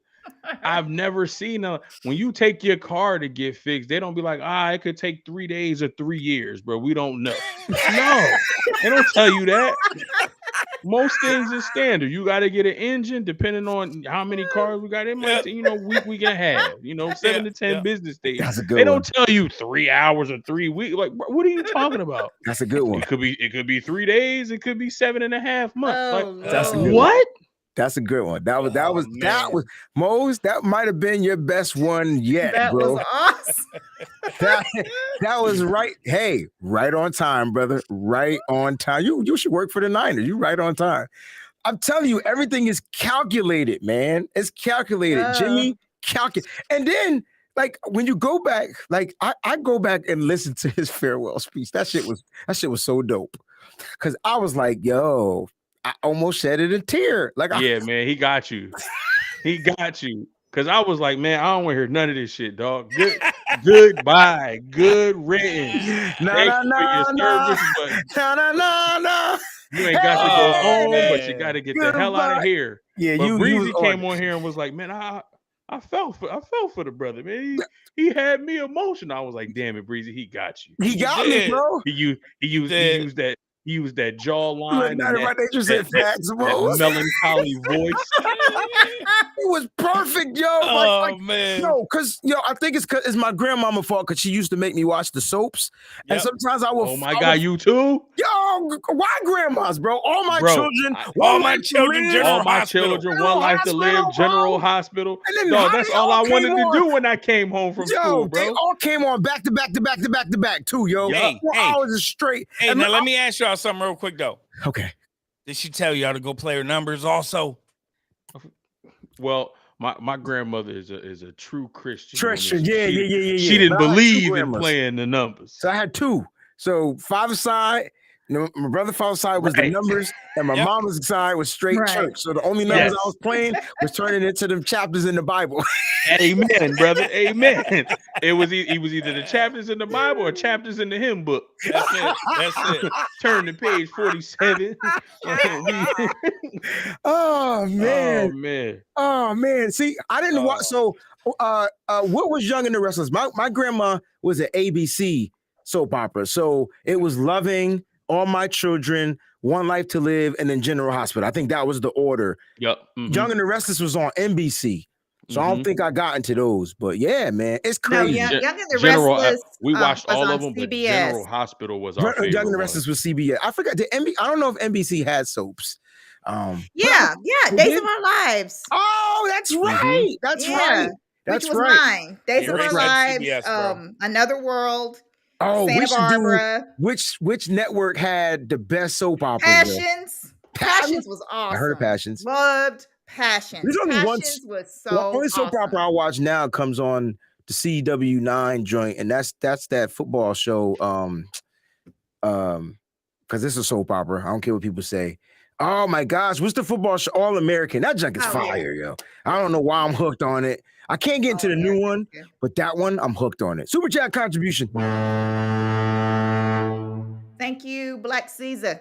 I've never seen when you take your car to get fixed, they don't be like, it could take 3 days or 3 years, bro. We don't know. No, they don't tell you that. Most things is standard. You got to get an engine, depending on how many cars we got. It might, we can have, 7 to 10 business days. That's a good They don't tell you 3 hours or 3 weeks. Like, what are you talking about? That's a good one. It could be 3 days. It could be 7.5 months. Oh, like, that's what? That's a good one. That was man. Mose. That might have been your best one yet, That bro. was awesome. That was right. Hey, right on time, brother. Right on time. You should work for the Niners. You right on time. I'm telling you, everything is calculated, man. It's calculated. Jimmy calculate. And then, like, when you go back, like I go back and listen to his farewell speech. That shit was so dope. Cause I was like, yo, I almost shed it a tear. Like, yeah, man, he got you. He got you. Cause I was like, man, I don't want to hear none of this shit, dog. Goodbye. Good riddance. No. You ain't got to go home, but you got to get the hell out of here. Yeah, but Breezy came on here and was like, man, I fell for the brother, man. He had me emotional. I was like, damn it, Breezy, he got you. He got me, bro. He used that jawline and that melancholy voice. It was perfect, yo. Man. Yo, because I think it's my grandmama's fault because she used to make me watch the soaps. And sometimes I will. Oh my God, you too? Yo, why grandmas, bro? All my children, all my children, one life to live, General Hospital. No, that's all I wanted to do when I came home from school, bro. They all came on back to back too, yo. Hey, 4 hours straight. Hey, now let me ask y'all something real quick though. Okay. Did she tell y'all to go play her numbers also? Well, my grandmother is a true Christian. Yeah. She didn't believe in playing the numbers. So I had 2. So father's side, my brother's father's side was the numbers, and my mama's side was straight church. So the only numbers I was playing was turning into them chapters in the Bible. Amen, brother. Amen. It was either the chapters in the Bible or chapters in the hymn book. That's it. Turn to page 47. Oh man. See, I didn't watch. So, what was Young and the Restless? My grandma was an ABC soap opera. So it was Loving, All My Children, One Life to Live, and then General Hospital. I think that was the order. Yep. Mm-hmm. Young and the Restless was on NBC. So I don't think I got into those, but yeah, man, it's crazy. No, Young and the Restless. We watched all of them, CBS. but General Hospital was our favorite. Young and the Restless was CBS. I forgot. I don't know if NBC had soaps. Yeah, Days of Our Lives. Oh, that's right. Mm-hmm. That's right. Which was mine. Days of Our Lives. CBS, Another World. Oh, Santa Barbara. Which network had the best soap opera? Passions was awesome. I heard of Passions. Loved Passions. There's only Passions was so only soap opera I watch now comes on the CW9 joint, and that's that football show. Because it's a soap opera. I don't care what people say. Oh my gosh, what's the football show? All American. That junk is fire, yo. I don't know why I'm hooked on it. I can't get into the new one, but that one, I'm hooked on it. Super chat contribution. Thank you, Black Caesar.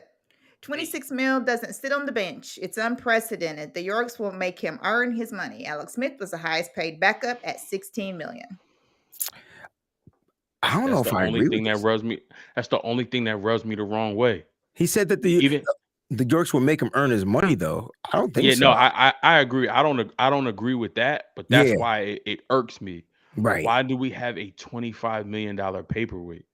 26 mil doesn't sit on the bench. It's unprecedented. The Yorks will make him earn his money. Alex Smith was the highest paid backup at 16 million. I don't know if I agree with this. That's the only thing that rubs me the wrong way. He said that the Yorks will make him earn his money, though. I don't think so. No, I agree. I don't agree with that, but that's why it irks me. Right. Why do we have a $25 million paperweight?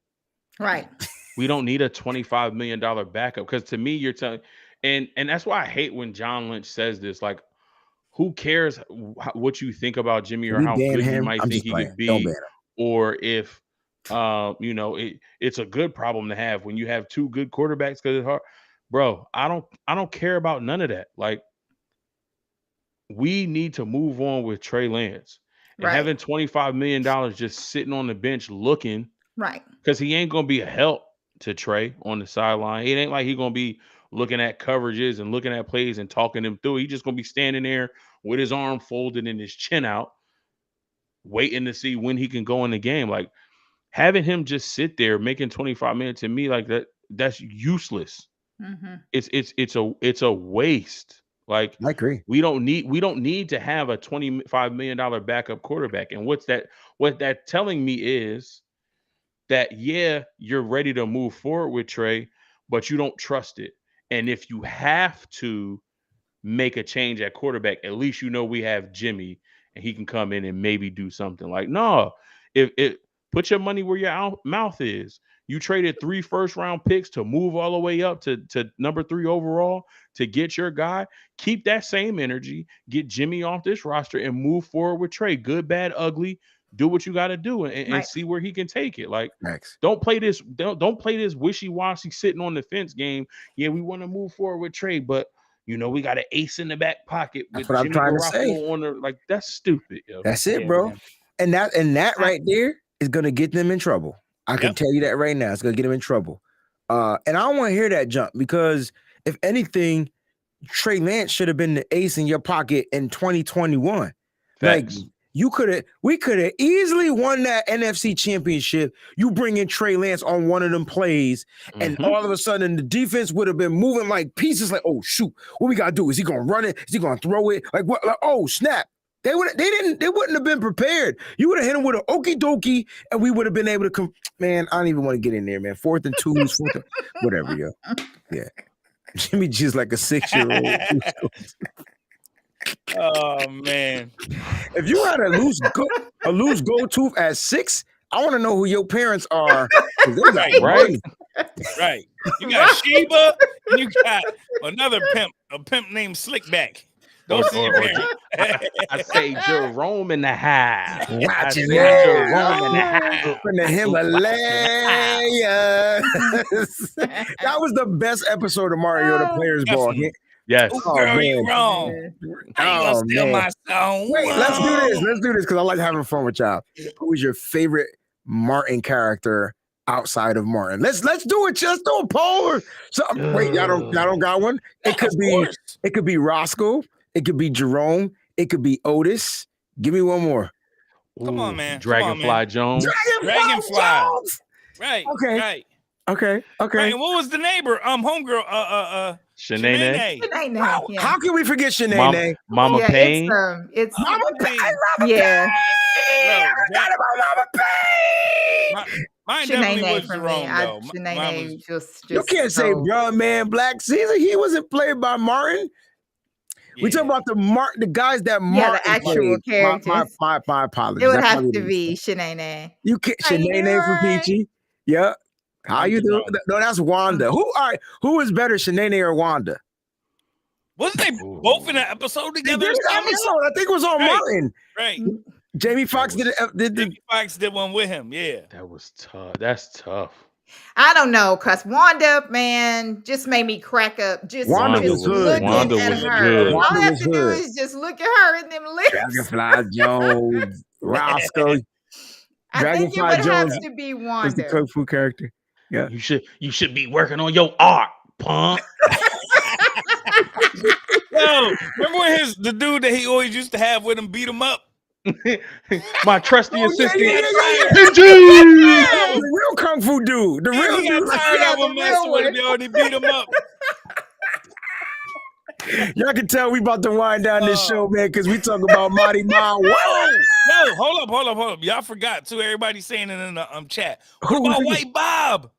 Right. We don't need a $25 million backup, because to me, you're telling, and that's why I hate when John Lynch says this. Like, who cares what you think about Jimmy or how good you might think he could be, or if it's a good problem to have when you have 2 good quarterbacks, because it's hard. Bro, I don't care about none of that. Like, we need to move on with Trey Lance. And having $25 million just sitting on the bench looking, right? Because he ain't gonna be a help to Trey on the sideline. It ain't like he's gonna be looking at coverages and looking at plays and talking them through. He's just gonna be standing there with his arm folded and his chin out, waiting to see when he can go in the game. Like, having him just sit there making 25 minutes, to me, like that's useless. Mm-hmm. It's a waste. Like, I agree. We don't need to have a $25 million backup quarterback. And what that telling me is that, you're ready to move forward with Trey, but you don't trust it. And if you have to make a change at quarterback, at least we have Jimmy and he can come in and maybe do something. Like, no, if Put your money where your mouth is. You traded 3 first-round picks to move all the way up to number 3 overall to get your guy. Keep that same energy. Get Jimmy off this roster and move forward with Trey. Good, bad, ugly. Do what you got to do and see where he can take it. Like, don't play this. Don't play this wishy-washy sitting on the fence game. Yeah, we want to move forward with Trey, but we got an ace in the back pocket with Jimmy Garoppolo on there. Like, that's stupid. Yo. That's it, bro. Man. And that right there is gonna get them in trouble. I can tell you that right now. It's gonna get them in trouble. And I don't want to hear that jump because if anything, Trey Lance should have been the ace in your pocket in 2021. Thanks. Like we could have easily won that NFC championship. You bring in Trey Lance on one of them plays, and all of a sudden the defense would have been moving like pieces. Like, oh shoot, what we gotta do? Is he gonna run it? Is he gonna throw it? Like what? Like, oh snap! They wouldn't have been prepared. You would have hit him with an okie dokie, and we would have been able to come. Man, I don't even want to get in there, man. 4th and 2s, whatever, yo. Yeah, Jimmy G's like a 6-year-old. Oh man! If you had a loose gold tooth at 6, I want to know who your parents are. Right. You got Sheba, and you got another pimp, a pimp named Slickback. Don't see your parents. I say Jerome in the house. Watching Jerome in the house. From the Himalayas. That was the best episode of Mario the Players Ball. Yes. Oh, girl, you wrong. I ain't gonna steal my song. Wait, let's do this because I like having fun with y'all. Who is your favorite Martin character outside of Martin? Let's do it. Just do a poll or something. Wait, y'all don't got one? It could be Roscoe. It could be Jerome. It could be Otis. Give me one more. Come on, man. Dragonfly Jones. Dragonfly Jones. Right. Okay. Right. Okay. Right, and what was the neighbor? Homegirl. Shanae. How can we forget Shanae? Mama Payne. It's Mama Payne. Yeah. I forgot about Mama Payne. Mine definitely was Jerome, though. Shanae just you can't say, bro, man, Black Caesar. He wasn't played by Martin. Yeah. We talking about the guys that Martin the actual played. characters. My apologies. It would have to be Shanae. You can't Shanae from Peachy. Yeah. How you doing? No, that's Wanda. Who is better, Shanae or Wanda? Wasn't they both in an episode together? I think it was on Martin. Right. Jamie Foxx did Jamie Foxx did one with him. Yeah. That was tough. That's tough. I don't know, cause Wanda, man, just made me crack up. Wanda was good. Wanda was good. All I have to do is just look at her and them lips. Dragonfly Jones, Roscoe. I think it would have to be Wanda. Was the kung fu character? Yeah. You should be working on your art, punk. Yo, remember when the dude that he always used to have with him beat him up? My trusty assistant. The real kung fu dude. The real dude. Got tired of him messing with him. They already beat him up. Y'all can tell we about to wind down this show, man, because we talk about Marty Ma. Whoa! No, hold up. Y'all forgot too. Everybody saying it in the chat. What about White Bob?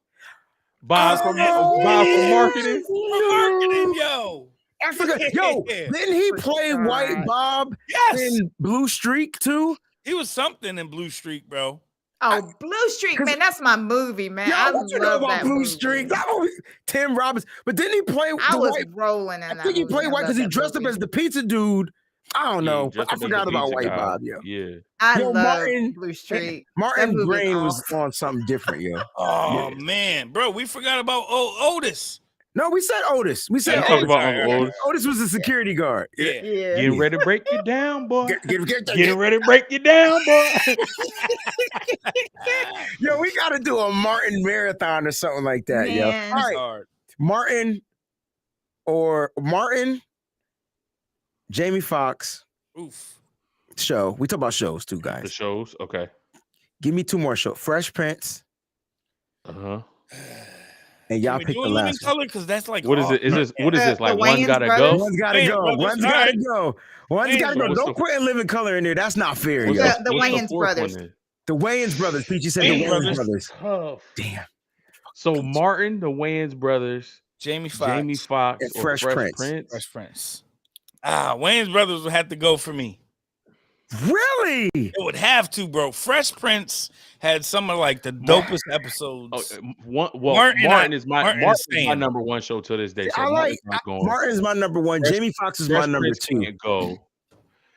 Bob from marketing. From marketing, yo. I forgot. Yo, didn't he play White Bob in Blue Streak too? He was something in Blue Streak, bro. Oh, Blue Streak, man, that's my movie, man. Yo, I what you know about Blue Streak? That movie, Tim Robbins. But didn't he play? I was rolling in that. I think he played White because he dressed up as the pizza dude. I don't know. I forgot about White Bob, yo. Yeah. I love Blue Streak. Martin Brain was on something different, yo. Oh man, bro, we forgot about Otis. No, we said Otis. We said Otis. About Otis. Otis was a security guard. Yeah. Getting ready to break you down, boy. Getting ready to break you down, boy. Yo, we got to do a Martin marathon or something like that, Man. yo. All right. Martin, Jamie Foxx. Oof. Show. We talk about shows too, guys. The shows, okay. Give me 2 more shows. Fresh Prince. Uh-huh. And y'all pick the last color because that's like what is it? What is this? Like one gotta go? One's gotta go. One's gotta go. One's gotta go. Don't quit and live in color in there. That's not fair. The Wayans brothers. The Wayans brothers. Peachy said the Wayans brothers. Tough. Damn. So Martin, the Wayans brothers, Jamie Foxx, and Fresh Prince. Fresh Prince. Wayans brothers would have to go for me. Really? It would have to, bro. Fresh Prince had some of like the dopest episodes. Martin is my saying number one show to this day. So Martin's my number one. Jamie Foxx is my number two. Can't go.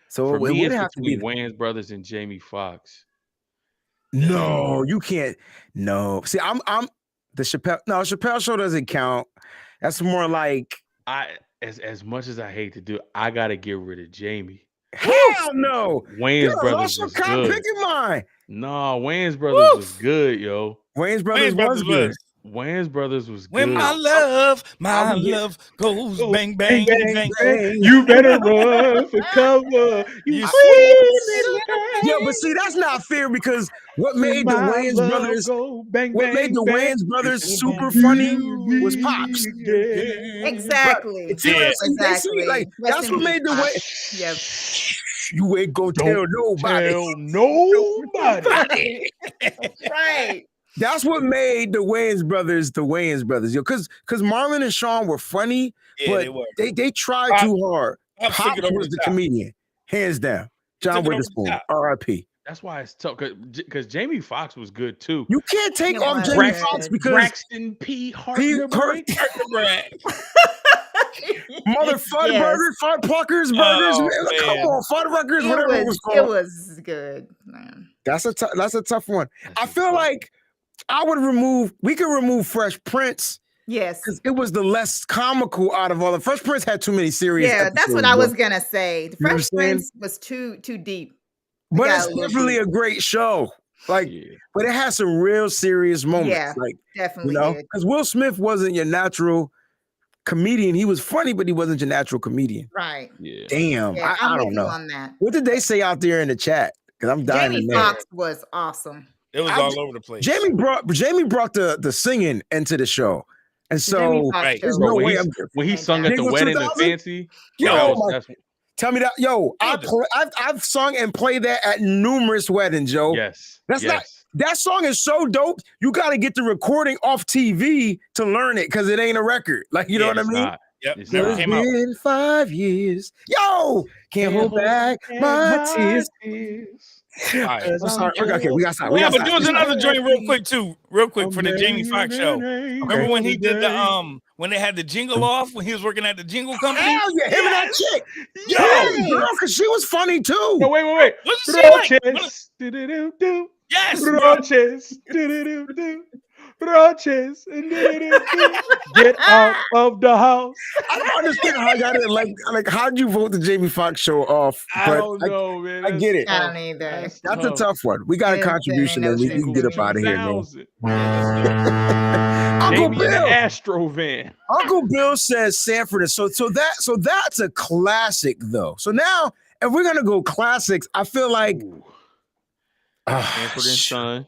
So for me, it's have between Wayans brothers and Jamie Foxx. No, you can't. No, see, I'm the Chappelle. No, Chappelle show doesn't count. That's more like as much as I hate to do, I gotta get rid of Jamie. Hell no. Wayans brothers was good. Picking mine. No, Wayans brothers was good, yo. Wayans brothers was good. Wayans brothers was good. When my love goes bang, bang, bang, bang, bang. You better run for cover. You Yeah, but see, that's not fair because what made the Wayans brothers super funny was Pops. Exactly. Exactly. Like that's what made the way. Yep. You ain't gonna tell nobody. Right. That's what made the Wayans brothers, yo. Because Marlon and Sean were funny, but they tried too hard. Pop was the comedian, hands down. John Witherspoon, R.I.P. That's why it's tough because Jamie Foxx was good too. You can't take off Jamie Foxx because Braxton P. Hartnett. Mother Fuddruckers, Fuddruckers burgers. Come on, Fuddruckers, whatever it was called. It was good, man. That's a tough one. I feel like we could remove Fresh Prince. Yes. Because it was the less comical out of all. The Fresh Prince had too many serious episodes, that's what I was gonna say. The Fresh Prince was too deep. But it's definitely a great show. Like, but it has some real serious moments. Yeah, like definitely. Because Will Smith wasn't your natural comedian. He was funny, but he wasn't your natural comedian. Right. Yeah. Damn. Yeah, I don't know. On that. What did they say out there in the chat? Because I'm dying. Jamie Foxx was awesome. It was all over the place. Jamie brought the singing into the show. And so there's no way when he sung at the wedding in Fancy. Tell me that, I've sung and played that at numerous weddings, yo. Yes. That song is so dope. You got to get the recording off TV to learn it because it ain't a record. Like, you know what I mean? Yep. It's never came out. Been 5 years. Yo, can't hold back my tears. All right. I'm sorry. Okay, we got something. But there was another joint real quick for the Jamie Foxx show. Remember when he did the when they had the jingle off when he was working at the jingle company? Hell yeah, him and that chick. Yo, because she was funny too. No, wait. What's she like? Yes, Roaches. Roaches. Get out of the house. I don't understand how I got it. Like how'd you vote the Jamie Foxx show off? I don't know, man. I get it. I don't either. That's a tough one. We got a contribution and we can get up out of here, man. Uncle Jamie Bill, Astro van. Uncle Bill says Sanford is so that's a classic though. So now if we're gonna go classics, I feel like Sanford and Son.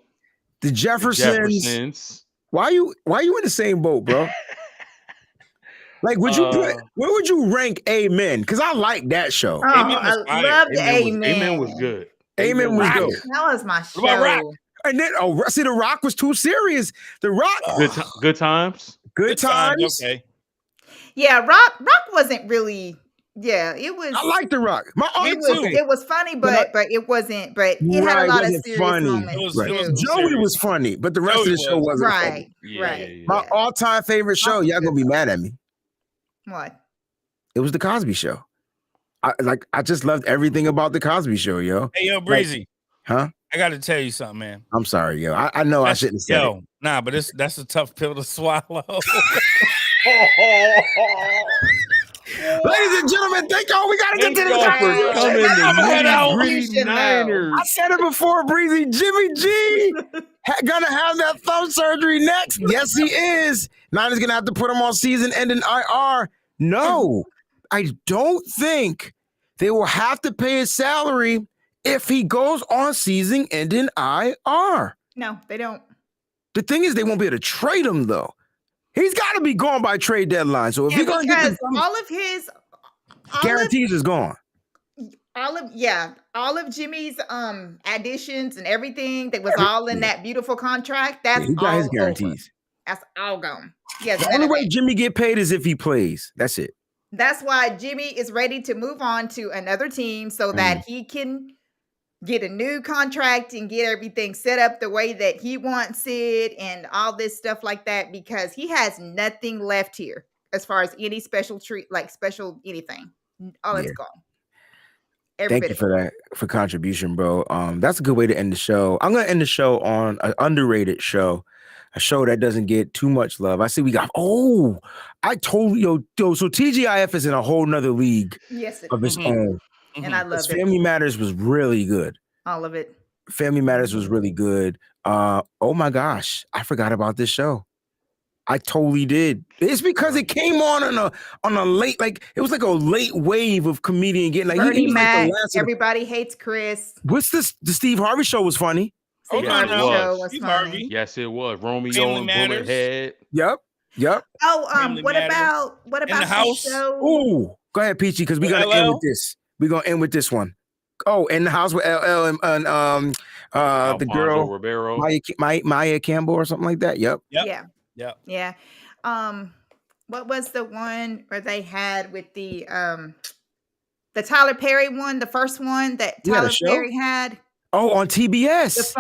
The Jeffersons. Why you in the same boat, bro? Like, where would you rank Amen? Because I like that show. Oh, I loved Amen. Amen was good. Amen was good. That was my show. What about Rock? And then, see, The Rock was too serious. The Rock. Good times. Good times. Okay. Yeah, Rock wasn't really. Yeah, it was. I like The Rock. It was funny, but it wasn't. But it had a lot of serious moments. Joey was funny, but the rest of the show wasn't funny. Right. My all-time favorite show. Y'all gonna be mad at me. What? It was The Cosby Show. I just loved everything about The Cosby Show, yo. Hey, yo, Breezy. Huh? I got to tell you something, man. I'm sorry, yo. I know I shouldn't say it. Nah, but that's a tough pill to swallow. Ladies and gentlemen, thank y'all. We gotta get to this. I said it before, Breezy. Jimmy G gonna have that thumb surgery next. Yes, he is. Niners gonna have to put him on season-ending IR. No, I don't think they will have to pay his salary if he goes on season-ending IR. No, they don't. The thing is, they won't be able to trade him though. He's got to be gone by trade deadline. So if you're going to get all of his guarantees is gone. All of Jimmy's additions and everything that was all in that beautiful contract. That's he got all his guarantees. Over. That's all gone. Yes. The only way Jimmy get paid is if he plays. That's it. That's why Jimmy is ready to move on to another team so that he can get a new contract and get everything set up the way that he wants it and all this stuff like that, because he has nothing left here as far as any special treat, like special anything. All it's gone. Thank you for that, for contribution, bro. That's a good way to end the show. I'm gonna end the show on an underrated show, a show that doesn't get too much love. I see we got. I told yo. So TGIF is in a whole nother league of its own, and I love it. Family Matters was really good. All of it. Family Matters was really good. Oh my gosh, I forgot about this show. I totally did. It's because it came on a late, like it was like a late wave of comedian getting like Bernie he Mac, like Everybody Hates Chris. What's this? The Steve Harvey show was funny. Steve Harvey show was funny. Yes, it was. Romeo and Bullethead. Yep. Oh, what about the house? show? Ooh, go ahead, Peachy, because we're gonna end with this. We're gonna end with this one. Oh, in the house with LL and the girl Ribeiro. Maya Campbell or something like that. Yep. Yeah. What was the one where they had with the Tyler Perry one, the first one that Tyler Perry had? Oh, on TBS.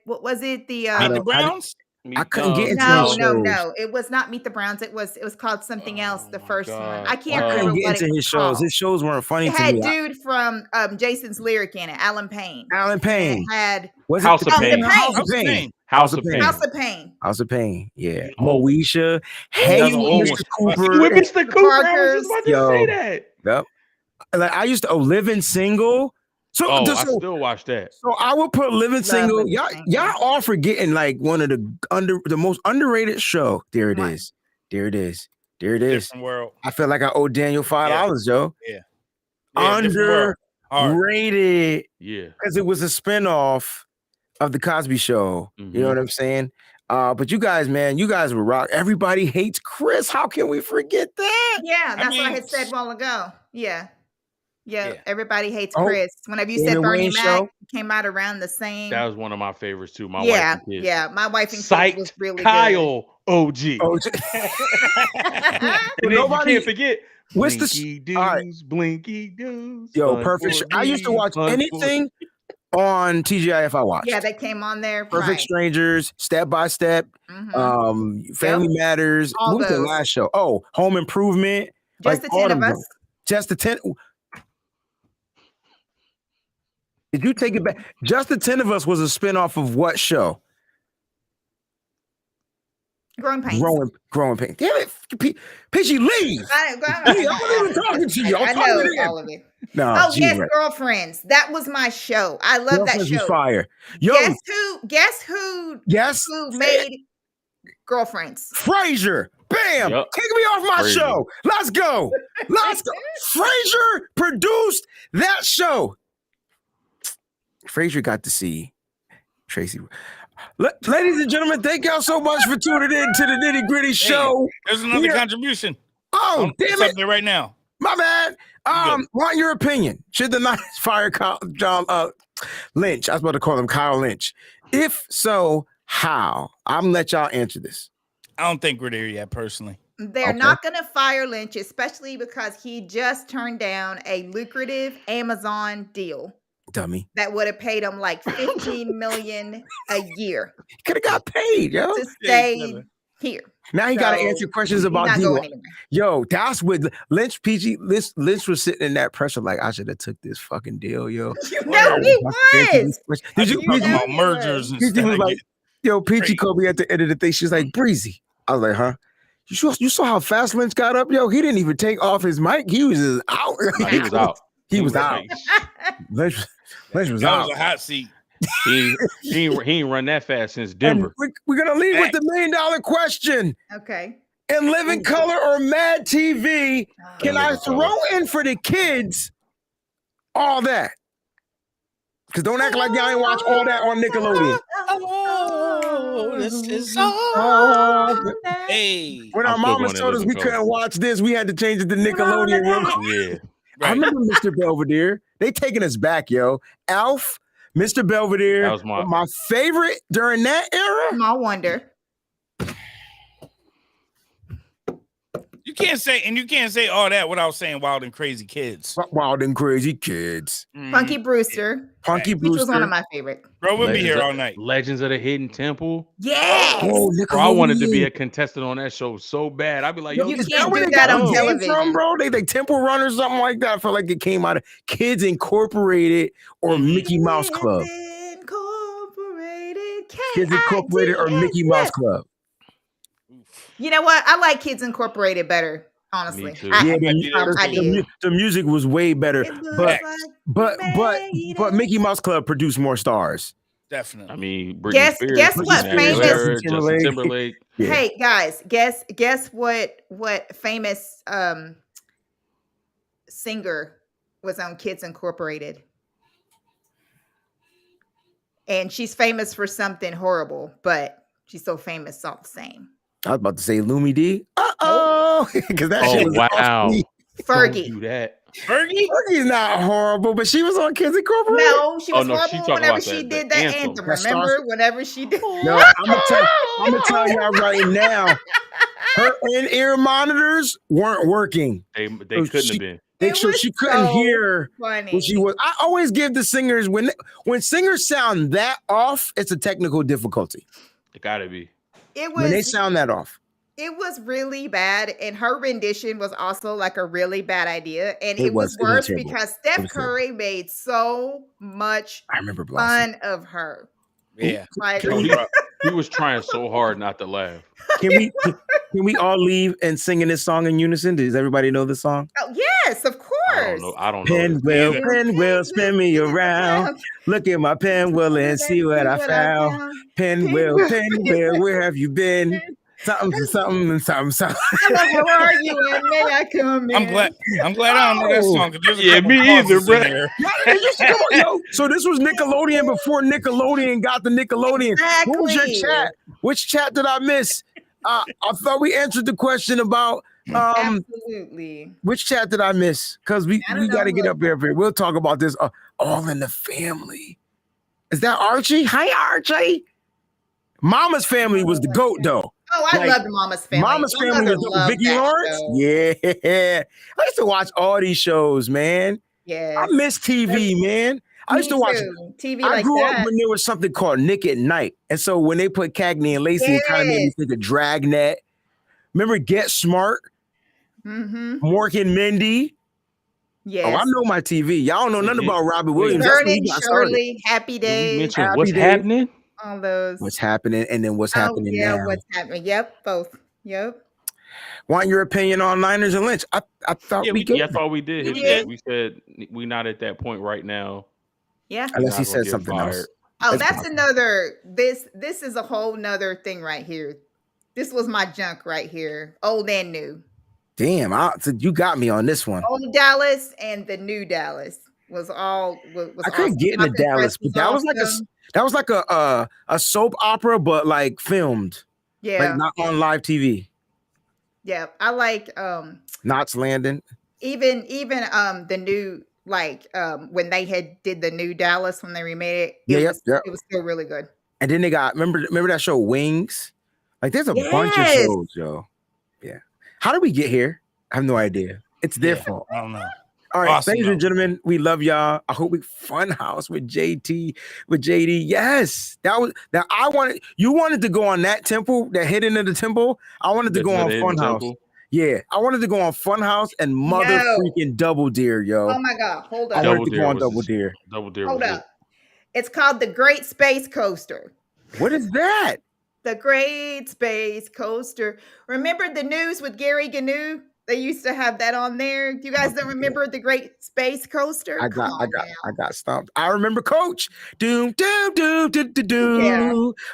What was it? Meet the Browns? I couldn't get into No. It was not Meet the Browns. It was called something else. The first one. I can't remember what it was called. His shows weren't funny it to me. It had dude from Jason's Lyric in it, Alan Payne. It had House of Pain. House of Pain. Yeah. Moesha. Hey, Mr. Cooper. With Mr. Cooper. I was just about to say that. Yep. Like I used to Living Single. I still watch that. So I would put Living Single. Y'all all forgetting like one of the most underrated show. There it is. Different world. I feel like I owe Daniel $5, Joe. Yeah. Underrated. Yeah. Because it was a spinoff of the Cosby Show. You know what I'm saying? But you guys, man, you guys were rock. Everybody hates Chris. How can we forget that? Yeah, that's what I had said a while ago. Yeah, everybody hates Chris. Whenever you said Bernie Mac came out around the same. That was one of my favorites too. My wife and kids. Yeah, my wife and kids was really Kyle good. OG. And nobody can't forget. What's Blinky Doos. Yo, perfect. I used to watch anything on TGIF. I watched. Yeah, that came on there. Perfect Strangers, Step by Step, Family Matters. What was the last show? Oh, Home Improvement. Just the 10 of us. Just the 10. Did you take it back? Just the 10 of Us was a spinoff of what show? Growing Pains. Growing Pains. Damn it, Peachy, leave. I'm not even talking to you. I know all of it. No. Oh, yes, Girlfriends. That was my show. I love that show. Fire. Yo, guess who made Girlfriends? Frasier. Bam! Yep. Kick me off my show. Let's go. Frasier produced that show. Frasier got to see Tracy. Ladies and gentlemen, thank y'all so much for tuning in to the Nitty Gritty Show. There's another contribution. Oh, damn it. Up there right now. My bad. Want your opinion. Should the Niners fire John Lynch? I was about to call him Kyle Lynch. If so, how? I'm going to let y'all answer this. I don't think we're there yet, personally. They're not going to fire Lynch, especially because he just turned down a lucrative Amazon deal. Dummy. That would have paid him like $15 million a year. Could have got paid, yo. To stay here. Now he got to answer questions about Deebo. Yo, that's what Lynch Lynch was sitting in that pressure like, I should have took this fucking deal, yo. You know he was. Did you talk about mergers and stuff? Like, yo, Peachy called me at the end of the thing. She's like, Breezy. I was like, huh? You saw how fast Lynch got up, yo? He didn't even take off his mic. He was just out. He was out. He was out. Lynch was out. That was a hot seat. He ain't run that fast since Denver. We're gonna leave with the $1 million question. Okay. In Living Color or Mad TV, can I throw in for the kids all that? Because don't act like y'all ain't watch all that on Nickelodeon. Oh, this is all. Hey. When our mama told us we couldn't watch this, we had to change it to Nickelodeon. Yeah. Right. I remember Mr. Belvedere. They taking us back, yo. Alf, Mr. Belvedere. That was my favorite during that era. No wonder. You You can't say all that without saying Wild and Crazy Kids. Wild and Crazy Kids. Punky Brewster. Punky Which was one of Brewster. my favorite. Bro, we'll be here all night. Legends of the Hidden Temple. Yes. Oh, Bro, I wanted to be Nickelodeon. a contestant on that show so bad. I'd be like, yo, You this can't guy do really that got on dope. television. From, bro, they Temple Run or something like that. I felt like it came out of Kids Incorporated or Mickey Mouse Club. Kids Incorporated or Mickey Mouse Club. You know what? I like Kids Incorporated better, honestly. Me too. Yeah, I did. the music was way better, It looks but like but Mickey Mouse Club produced more stars. Definitely. I mean, Britney Guess Spears, what Christina famous- Aguilera, Justin Justin Timberlake. Timberlake. Yeah. Hey guys, guess what famous singer was on Kids Incorporated? And she's famous for something horrible, but she's so famous, it's all the same. I was about to say Lumi D. Uh-oh. Because that shit Oh, was wow. awesome. Fergie. Don't do that. Fergie? Fergie's not horrible, but she was on Kids Incorporated. No, she was no, she horrible talking whenever about she the did that anthem. That Remember? starts- Whenever she did. No, I'm gonna tell y'all right now. Her in-ear monitors weren't working. They So couldn't she- have been. It So was she couldn't so hear funny. what she was. I always give the singers when singers sound that off, it's a technical difficulty. It gotta be. It When they was sound that off. it was really bad, and her rendition was also like a really bad idea, and It it was was worse terrible. because It Steph was terrible. Curry made so much I remember Blossom. fun of her. Yeah. Like, Yo, he was trying so hard not to laugh. Can we all leave and sing in this song in unison? Does everybody know this song? oh yes, of course. I don't know. Pen will spin me around. Look at my pen will and see what I found. Pen will, where have you been? Something. Hello, how are you? And may I come in? I'm glad I don't know that song. 'Cause there's a Yeah, couple me either, pauses in bro. there. Come on, yo. So this was Nickelodeon before Nickelodeon got the Nickelodeon. What was your Exactly. chat? Which chat did I miss? I thought we answered the question about Absolutely. which chat did I miss? Because we I don't got to know. get up here. We'll talk about this. All in the Family. Is that Archie? Hi, Archie. Mama's Family was the GOAT, though. Oh, I Like, loved Mama's Family. Mama's My Family mother was loved Vicki that Lawrence. show. Yeah. I used to watch all these shows, man. Yes. I miss TV, man. I used to watch. TV I like grew that. up when there was something called Nick at Night. And so when they put Cagney and Lacey, it kind of made me Yes. think of Dragnet. Remember Get Smart? Mm-hmm. Mork and Mindy? Yes. Oh, I know my TV. Y'all don't know nothing about Robbie Williams. That's Bert when he and got started. Shirley, Happy Did we Days, mention Happy what's Days. happening? all those. What's happening and then what's happening yeah, now. what's happening? Yep, both. Yep. Want your opinion on Niners and Lynch? I thought Yeah, we could. Yeah, I thought we did. We hit did. that. We said we're not at that point right now. Yeah. Unless he Not gonna said get something else. fired. Oh, That's that's another. This is a whole nother thing right here. This was my junk right here, old and new. Damn, so you got me on this one. Old Dallas and the new Dallas was all. Was I couldn't awesome. get into Jonathan Dallas, Press but that was like a soap opera, but like filmed, yeah, like not on live TV. yeah. I like Knots Landing. even the new like when they did the new Dallas when they remade it. Yep. It was still really good. And then they got remember that show Wings? Like there's a bunch of Yes. shows, yo. Yeah. How did we get here? I have no idea. It's their fault. I don't know. All right, Awesome, ladies and though. gentlemen, we love y'all. I hope we Funhouse with JD. Yes, you wanted to go on that temple, that hidden in the temple. I wanted to go on Funhouse. Yeah, I wanted to go on Funhouse and mother freaking Double Deer, yo. Oh my God, hold I up. wanted to go on Double Deer. Double Deer. Hold was up. It's called the Great Space Coaster. What is that? The Great Space Coaster. Remember the news with Gary Gnu? They used to have that on there. You guys don't remember the Great Space Coaster? I got stumped. I remember Coach. Doom. Yeah. Ba,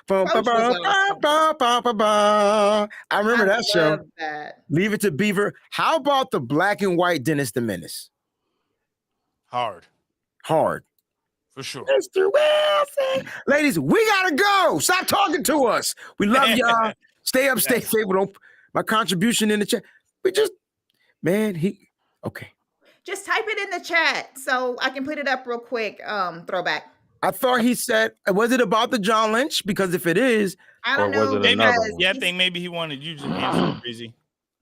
ba, Coach was ba, ba, ba, ba. I remember that show. love that. Leave It to Beaver. How about the black and white Dennis the Menace? Hard. For sure. Mr. Wilson. Ladies, we gotta go. Stop talking to us. We love y'all. Stay up, stay safe. My contribution in the chat. Okay. Just type it in the chat so I can put it up real quick. Throwback. I thought he said, was it about the John Lynch? Because if it is, I don't Or was know. it Maybe, another because one? yeah, I think maybe he wanted you to answer, Breezy.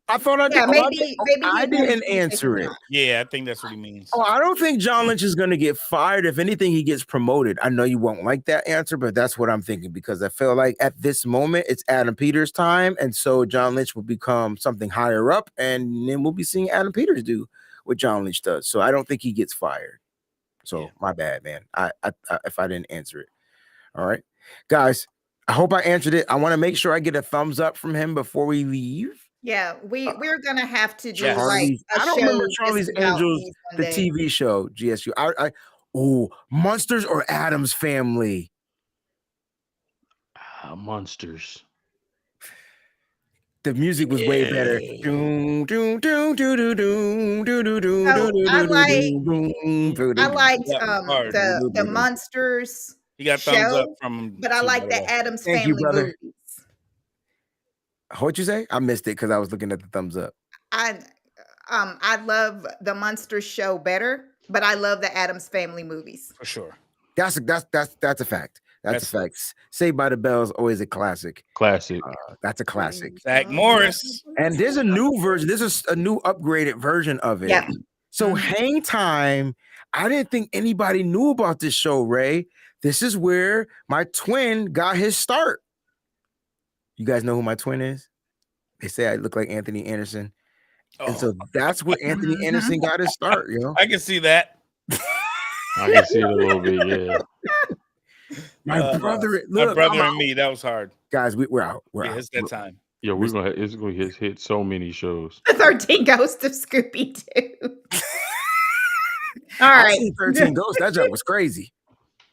I thought I did. Yeah, maybe I he wants didn't to be answer taken it. out. Yeah, I think that's what he means. Oh, I don't think John Lynch is going to get fired. If anything, he gets promoted. I know you won't like that answer, but that's what I'm thinking because I feel like at this moment it's Adam Peters' time, and so John Lynch will become something higher up, and then we'll be seeing Adam Peters do what John Lynch does. So I don't think he gets fired. So my bad, man. I if I didn't answer it. All right, guys. I hope I answered it. I want to make sure I get a thumbs up from him before we leave. Yeah, we're gonna have to do Charlie's. like a I don't show remember just Charlie's about Angels, these one the day. TV show, GSU. Monsters or Addams Family? Monsters. The music was way better. So I liked hard. the Monsters He got thumbs up show, from him but I too, like by the the way. Addams Thank you, Family brother. movies. What'd you say? I missed it because I was looking at the thumbs up. I love the Monsters show better, but I love the Addams Family movies. For sure. That's a fact. That's a fact. Saved by the Bell is always a classic. Classic. That's a classic. Zach Morris. And there's a new version. This is a new upgraded version of it. Yeah. So Hang Time, I didn't think anybody knew about this show, Ray. This is where my twin got his start. You guys know who my twin is? They say I look like Anthony Anderson. And so that's where Anthony Anderson got his start, you know? I can see that. I can see it a little bit, yeah. My brother and me, that was hard. Guys, we're out. We're out. It's that time. Yeah, it's gonna hit so many shows. The 13 Ghosts of Scooby-Doo. All I right. seen 13 Ghosts. That joke was crazy.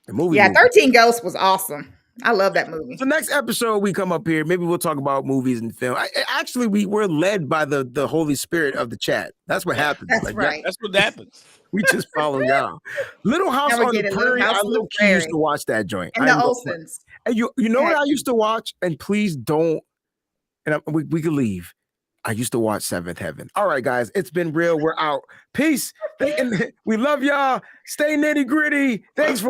The movie. Yeah, 13 Ghosts was awesome. I love that movie. So next episode we come up here, maybe we'll talk about movies and film. Actually, we're led by the Holy Spirit of the chat. That's what happens. That's right. That's what happens. We just follow y'all. Little House Now we on the get it, Little Prairie. House I on the low-key used Prairie. to watch that joint. And the Olsons. And you know what I used to watch? And please don't. And we could leave. I used to watch Seventh Heaven. All right, guys, it's been real. We're out. Peace. We love y'all. Stay nitty gritty. Thanks for